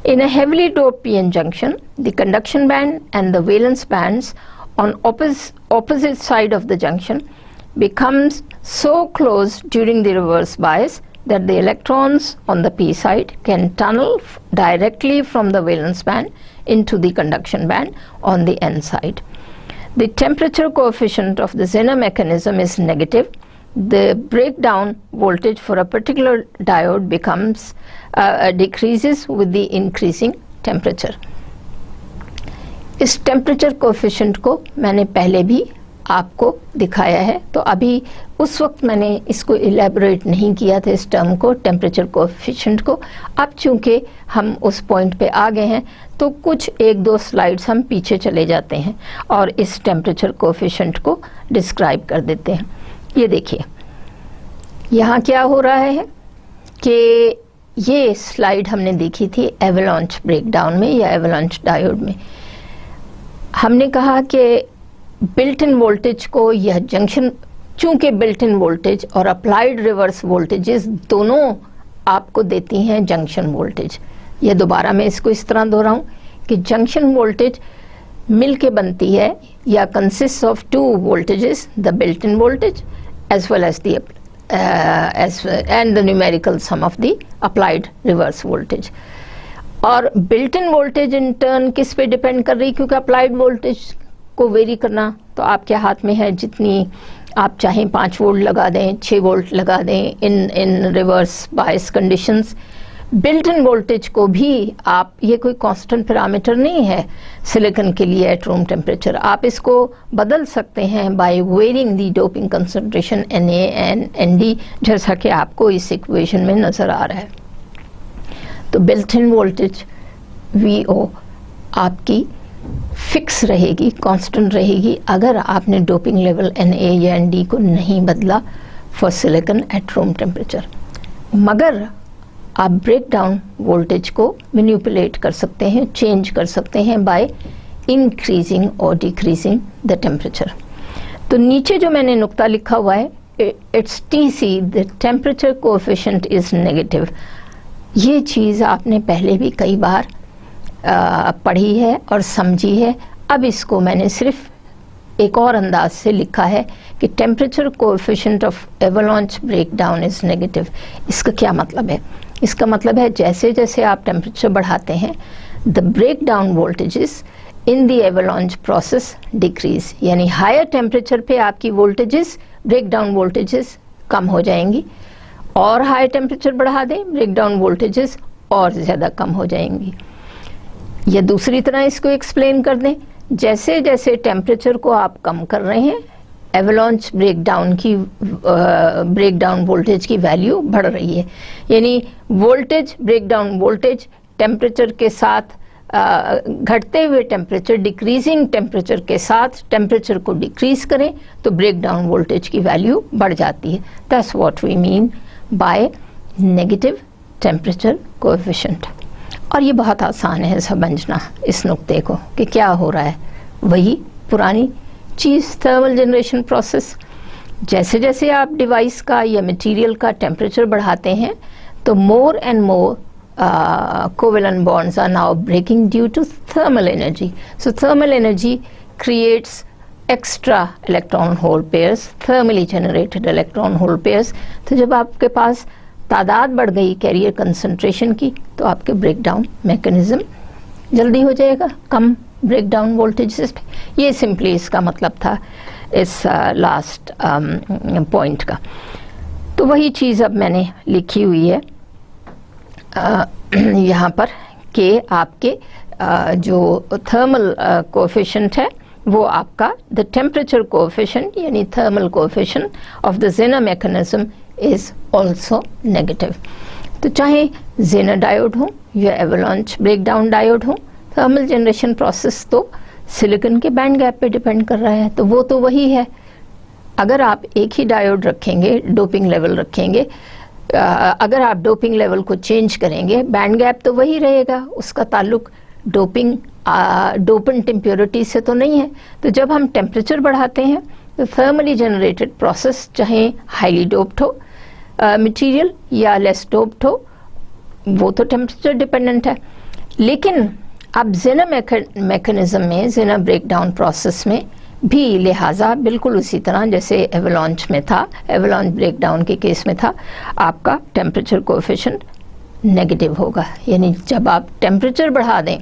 In a heavily doped PN junction, the conduction band and the valence bands on opposite side of the junction becomes so close during the reverse bias that the electrons on the p side can tunnel directly from the valence band into the conduction band on the n side. The temperature coefficient of the Zener mechanism is negative. The breakdown voltage for a particular diode becomes decreases with the increasing temperature. इस temperature coefficient को मैंने पहले भी आपको दिखाया है, तो अभी उस वक्त मैंने इसको इलेबोरेट नहीं किया था इस टर्म को, टेम्परेचर कोएफिशिएंट को। अब चूंकि हम उस पॉइंट पे आ गए हैं तो कुछ 1-2 स्लाइड्स हम पीछे चले जाते हैं और इस टेम्परेचर कोएफिशिएंट को डिस्क्राइब कर देते हैं। ये देखिए यहाँ क्या हो रहा है कि ये स्लाइड हमने देखी थी एवलांच ब्रेकडाउन में या एवलांच डायोड में। हमने कहा कि बिल्ट इन वोल्टेज को यह जंक्शन, चूंकि बिल्ट इन वोल्टेज और अप्लाइड रिवर्स वोल्टेजेस दोनों आपको देती हैं जंक्शन वोल्टेज। यह दोबारा मैं इसको इस तरह दोहराऊं कि जंक्शन वोल्टेज मिल के बनती है या consist of 2 voltages, the built in voltage as well as the and the numerical sum of the applied reverse voltage. और built in voltage in turn किस पे डिपेंड कर रही, क्योंकि अप्लाइड वोल्टेज को वेरी करना तो आपके हाथ में है, जितनी आप चाहें 5 वोल्ट लगा दें, 6 वोल्ट लगा दें in reverse bias conditions, built in voltage को भी आप, ये कोई कांस्टेंट पैरामीटर नहीं है सिलिकॉन के लिए एट रूम टेम्परेचर, आप इसको बदल सकते हैं by varying the doping concentration Na and Nd, जैसा कि आपको इस इक्वेशन में नज़र आ रहा है। तो बिल्ट इन वोल्टेज Vo आपकी फिक्स रहेगी, कांस्टेंट रहेगी, अगर आपने डोपिंग लेवल Na या Nd को नहीं बदला for silicon at room temperature. मगर आप ब्रेक डाउन वोल्टेज को मैनिपुलेट कर सकते हैं, चेंज कर सकते हैं बाय इंक्रीजिंग और डिक्रीजिंग द टेम्परेचर। तो नीचे जो मैंने नुक्ता लिखा हुआ है, it's TC, the temperature coefficient is negative. ये चीज़ आपने पहले भी कई बार पढ़ी है और समझी है। अब इसको मैंने सिर्फ एक और अंदाज से लिखा है कि temperature coefficient of avalanche breakdown is negative. इसका क्या मतलब है? इसका मतलब है जैसे जैसे आप टेम्परेचर बढ़ाते हैं, the breakdown voltages in the avalanche process decrease, यानी हायर टेम्परेचर पे आपकी वोल्टेजेस, ब्रेकडाउन वोल्टेजेस कम हो जाएंगी, और हायर टेम्परेचर बढ़ा दें, ब्रेकडाउन वोल्टेजेस और ज़्यादा कम हो जाएंगी। या दूसरी तरह इसको एक्सप्लेन कर दें, जैसे जैसे टेम्परेचर को आप कम कर रहे हैं, एवलांच ब्रेकडाउन वोल्टेज की वैल्यू बढ़ रही है। यानी वोल्टेज, ब्रेकडाउन वोल्टेज टेम्परेचर के साथ घटते हुए टेम्परेचर, डिक्रीजिंग टेम्परेचर के साथ टेम्परेचर को डिक्रीज करें तो ब्रेकडाउन वोल्टेज की वैल्यू बढ़ जाती है। That's what we mean by negative temperature coefficient. और ये बहुत आसान है समझना इस नुक्ते को कि क्या हो रहा है। वही पुरानी चीज़, थर्मल जनरेशन प्रोसेस। जैसे जैसे आप डिवाइस का या मटेरियल का टेम्परेचर बढ़ाते हैं तो more and more covalent bonds are now breaking due to thermal energy. So thermal energy creates extra electron hole pairs, thermally generated electron hole pairs. तो जब आपके पास तादाद बढ़ गई कैरियर कंसंट्रेशन की, तो आपके ब्रेकडाउन मैकेनिज्म जल्दी हो जाएगा, कम ब्रेकडाउन वोल्टेजेस पे। ये सिंपली इसका मतलब था इस लास्ट पॉइंट का। तो वही चीज़ अब मैंने लिखी हुई है यहाँ पर कि आपके जो थर्मल कोएफिशिएंट है वो आपका द टेम्परेचर कोएफिशिएंट यानी thermal coefficient of the Zener mechanism is also negative. तो चाहे जेनर डायोड हो या एवलांच ब्रेकडाउन डायोड हो, थर्मल जनरेशन प्रोसेस तो सिलिकॉन के बैंड गैप पे डिपेंड कर रहा है, तो वो तो वही है। अगर आप एक ही डायोड रखेंगे, डोपिंग लेवल रखेंगे, अगर आप डोपिंग लेवल को चेंज करेंगे, बैंड गैप तो वही रहेगा, उसका ताल्लुक डोपेंट इम्प्योरिटी से तो नहीं है। तो जब हम टेम्परेचर बढ़ाते हैं तो थर्मली जनरेटेड प्रोसेस, चाहे हाईली डोप्ड हो मटेरियल या लेस डोप्ड हो, वो तो टेम्परेचर डिपेंडेंट है। लेकिन अब जेनर मैकेनिज्म में, जेनर ब्रेकडाउन प्रोसेस में भी लिहाजा बिल्कुल उसी तरह जैसे एवलांच में था, एवलांच ब्रेकडाउन के केस में था, आपका टेम्परेचर कोएफिशिएंट नेगेटिव होगा। यानी जब आप टेम्परेचर बढ़ा दें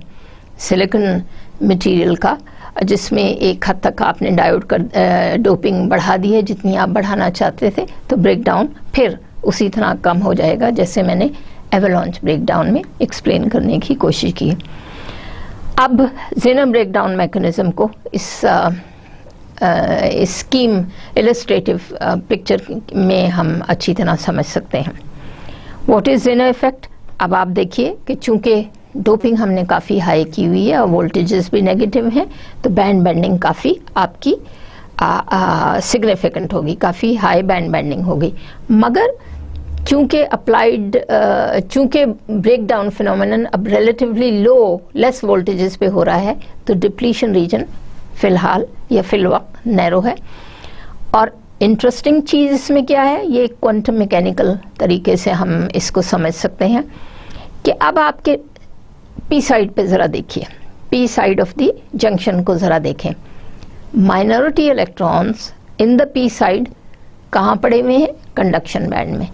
सिलिकॉन मटेरियल का, जिसमें एक हद तक आपने डायोड कर डोपिंग बढ़ा दी है जितनी आप बढ़ाना चाहते थे, तो ब्रेकडाउन फिर उसी तरह कम हो जाएगा जैसे मैंने एवलांच ब्रेकडाउन में एक्सप्लेन करने की कोशिश की। अब जेनर ब्रेकडाउन मैकेनिज्म को इस स्कीम इलस्ट्रेटिव पिक्चर में हम अच्छी तरह समझ सकते हैं। What is Zener effect? अब आप देखिए कि चूंकि डोपिंग हमने काफ़ी हाई की हुई है और वोल्टेजेस भी नेगेटिव हैं, तो बैंड बेंडिंग काफ़ी आपकी सिग्निफिकेंट होगी, काफ़ी हाई बैंड बेंडिंग होगी। मगर चूंकि चूंकि ब्रेकडाउन फिनोमेनन अब रिलेटिवली लेस वोल्टेजेस पे हो रहा है, तो डिप्लीशन रीजन फिलहाल या फिलवक्त नैरो है। और इंटरेस्टिंग चीज़ इसमें क्या है, ये क्वांटम मैकेनिकल तरीके से हम इसको समझ सकते हैं कि अब आपके पी साइड पे ज़रा देखिए, P side of the junction को ज़रा देखें। Minority electrons in the P side कहाँ पड़े हुए हैं? कंडक्शन बैंड में।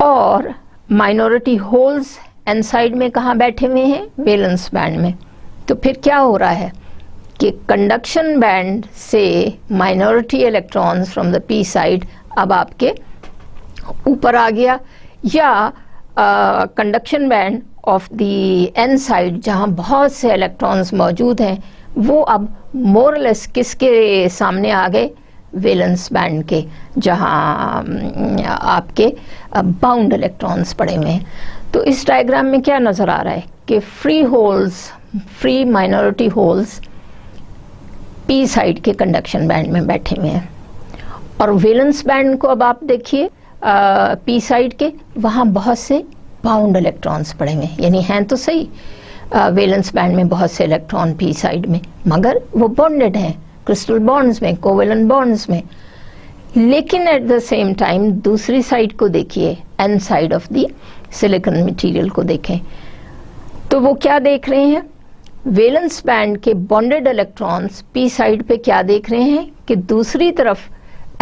और माइनॉरिटी होल्स एन साइड में कहाँ बैठे हुए हैं? वैलेंस बैंड में। तो फिर क्या हो रहा है कि कंडक्शन बैंड से minority electrons from the P side अब आपके ऊपर आ गया, या conduction band of the N side जहाँ बहुत से इलेक्ट्रॉन्स मौजूद हैं, वो अब मोर लेस किसके सामने आ गए? वैलेंस बैंड के, जहाँ आपके बाउंड इलेक्ट्रॉन्स पड़े हुए हैं। तो इस डायग्राम में क्या नज़र आ रहा है कि free holes, free minority holes P side के कंडक्शन बैंड में बैठे हुए हैं, और वैलेंस बैंड को अब आप देखिए पी साइड के, वहाँ बहुत से बाउंड इलेक्ट्रॉन्स पड़े हुए हैं, यानी हैं तो सही वैलेंस बैंड में बहुत से इलेक्ट्रॉन पी साइड में, मगर वो बॉन्डेड हैं क्रिस्टल बॉन्ड्स में, कोवेलेंट बॉन्ड्स में। लेकिन एट द सेम टाइम दूसरी साइड को देखिए, N side of the silicon material को देखें, तो वो क्या देख रहे हैं? वैलेंस बैंड के बॉन्डेड इलेक्ट्रॉन्स पी साइड पे क्या देख रहे हैं कि दूसरी तरफ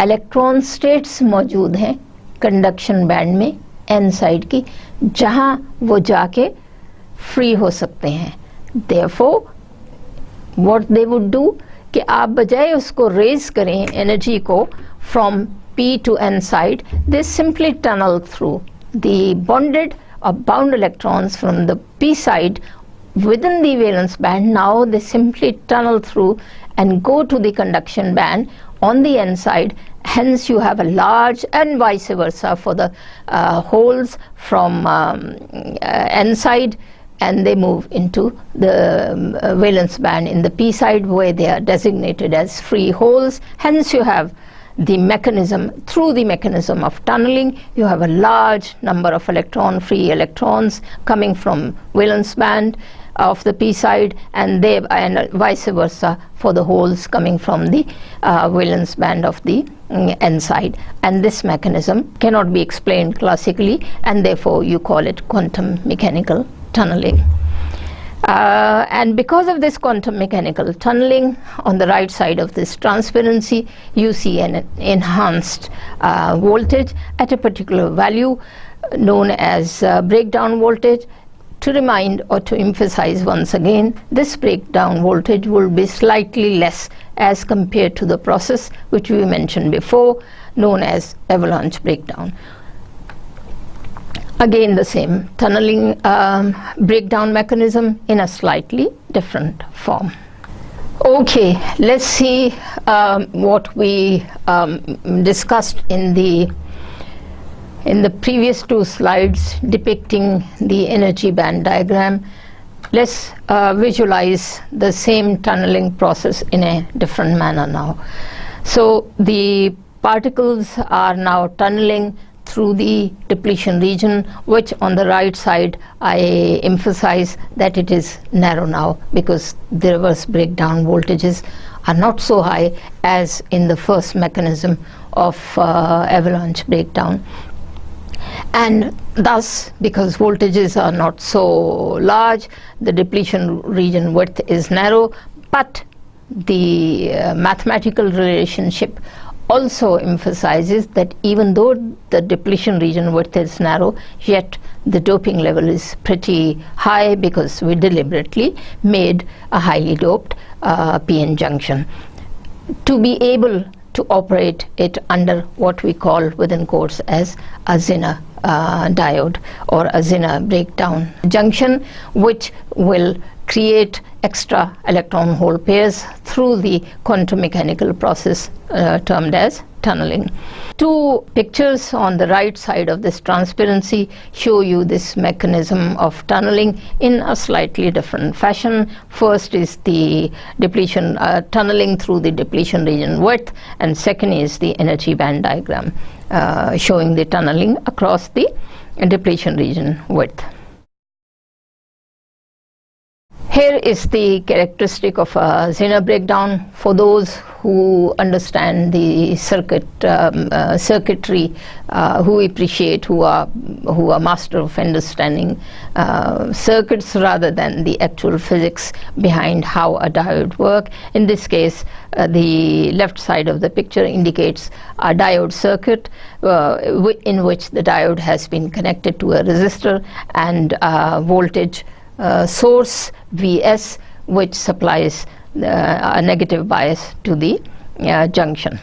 इलेक्ट्रॉन स्टेट्स मौजूद हैं कंडक्शन बैंड में एन साइड की, जहां वो जाके फ्री हो सकते हैं। Therefore what they would do कि आप बजाय उसको रेज करें एनर्जी को from P to N side, they simply tunnel through the bonded or bound electrons from the p side within the valence band. Now they simply tunnel through and go to the conduction band on the n side. Hence you have a large, and vice versa for the holes from n side, and they move into the valence band in the p side where they are designated as free holes. Hence you have the mechanism, through the mechanism of tunneling, you have a large number of free electrons coming from valence band of the p side, and vice versa for the holes coming from the valence band of the n side. And this mechanism cannot be explained classically, and therefore you call it quantum mechanical tunneling. And because of this quantum mechanical tunneling, on the right side of this transparency, you see an enhanced voltage at a particular value known as breakdown voltage. To remind or to emphasize once again, this breakdown voltage will be slightly less as compared to the process which we mentioned before, known as avalanche breakdown. Again the same tunneling breakdown mechanism in a slightly different form. Okay, let's see what we discussed in the previous two slides depicting the energy band diagram. Let's visualize the same tunneling process in a different manner now. So the particles are now tunneling through the depletion region, which on the right side I emphasize that it is narrow now, because the reverse breakdown voltages are not so high as in the first mechanism of avalanche breakdown. And thus, because voltages are not so large, the depletion region width is narrow, but the mathematical relationship also emphasizes that even though the depletion region width is narrow, yet the doping level is pretty high, because we deliberately made a highly doped p-n junction to be able to operate it under what we call within quotes as a Zener diode or a Zener breakdown junction, which will create extra electron hole pairs through the quantum mechanical process termed as tunneling. Two pictures on the right side of this transparency show you this mechanism of tunneling in a slightly different fashion. First is the depletion tunneling through the depletion region width, and second is the energy band diagram showing the tunneling across the depletion region width. Here is the characteristic of a Zener breakdown. For those who understand the circuitry, who appreciate, who are master of understanding circuits rather than the actual physics behind how a diode work. In this case, the left side of the picture indicates a diode circuit in which the diode has been connected to a resistor and voltage source Vs, which supplies a negative bias to the junction.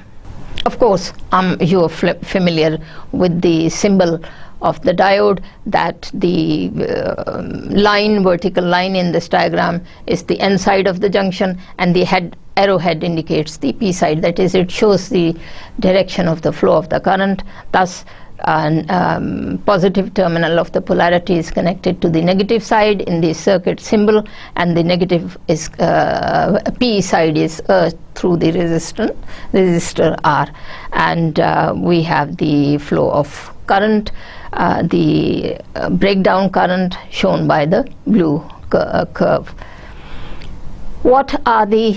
Of course, you are familiar with the symbol of the diode, that the vertical line in this diagram is the N side of the junction, and the arrowhead indicates the P side. That is, it shows the direction of the flow of the current. Thus, positive terminal of the polarity is connected to the negative side in the circuit symbol, and the negative is P side is through the resistor R, and we have the flow of current, the breakdown current shown by the blue curve. What are the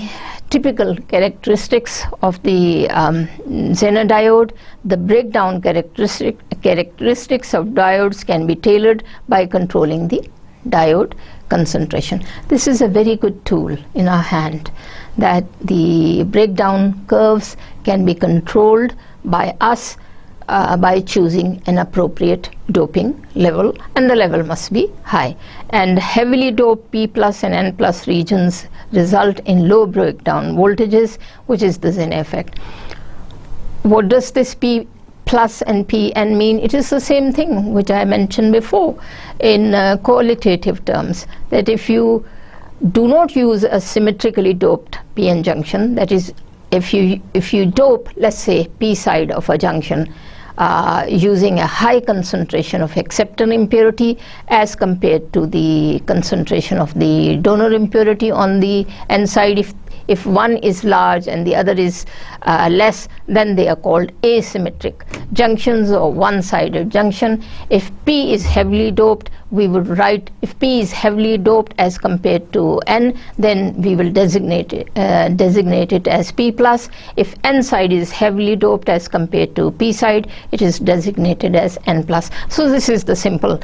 typical characteristics of the Zener diode? The breakdown characteristics of diodes can be tailored by controlling the diode concentration. This is a very good tool in our hand, that the breakdown curves can be controlled by us by choosing an appropriate doping level, and the level must be high. And heavily doped P plus and N plus regions result in low breakdown voltages, which is the Zener effect. What does this P plus and Pn mean? It is the same thing which I mentioned before in qualitative terms, that if you do not use a symmetrically doped PN junction, that is, if you dope, let's say, P side of a junction using a high concentration of acceptor impurity as compared to the concentration of the donor impurity on the N side, if one is large and the other is less, then they are called asymmetric junctions or one-sided junction. If P is heavily doped, we would write, if P is heavily doped as compared to N, then we will designate it as P plus. If N side is heavily doped as compared to P side, it is designated as N plus. So this is the simple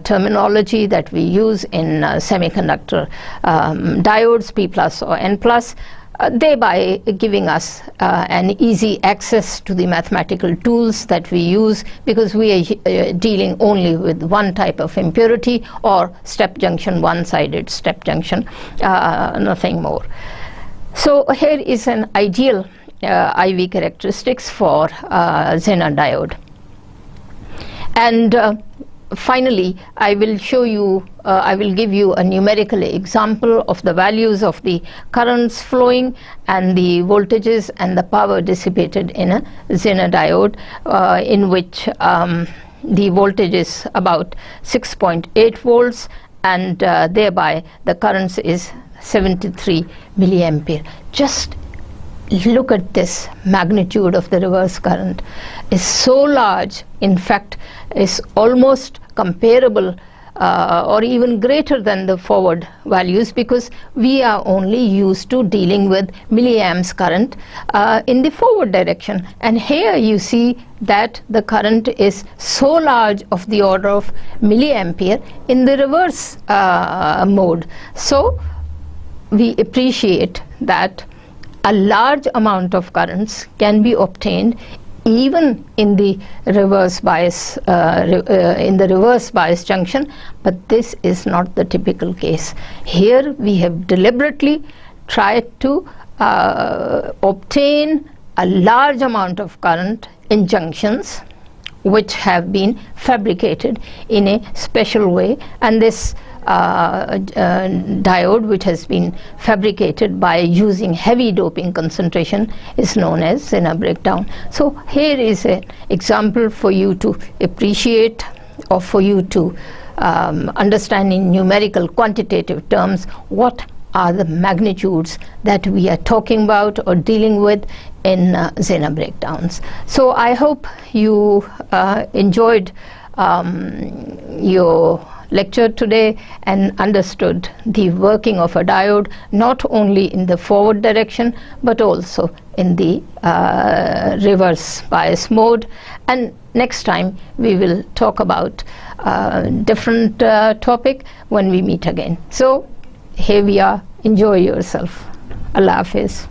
terminology that we use in semiconductor diodes, P plus or N plus, thereby giving us an easy access to the mathematical tools that we use, because we are dealing only with one type of impurity or step junction, one-sided step junction, nothing more. So here is an ideal IV characteristics for Zener diode. And finally, I will show you, I will give you a numerical example of the values of the currents flowing and the voltages and the power dissipated in a Zener diode, in which the voltage is about 6.8 volts, and thereby the current is 73 milliampere. Just look at this magnitude of the reverse current. Is so large, in fact is almost comparable or even greater than the forward values, because we are only used to dealing with milliamps current in the forward direction, and here you see that the current is so large, of the order of milliampere, in the reverse mode. So we appreciate that a large amount of currents can be obtained even in the reverse bias junction, but this is not the typical case. Here we have deliberately tried to obtain a large amount of current in junctions which have been fabricated in a special way, and this diode, which has been fabricated by using heavy doping concentration, is known as Zener breakdown. So here is an example for you to appreciate, or for you to understand in numerical quantitative terms what are the magnitudes that we are talking about or dealing with in Zener breakdowns. So I hope you enjoyed your lecture today and understood the working of a diode, not only in the forward direction but also in the reverse bias mode. And next time we will talk about different topic when we meet again. So here we are. Enjoy yourself. Allah Hafiz.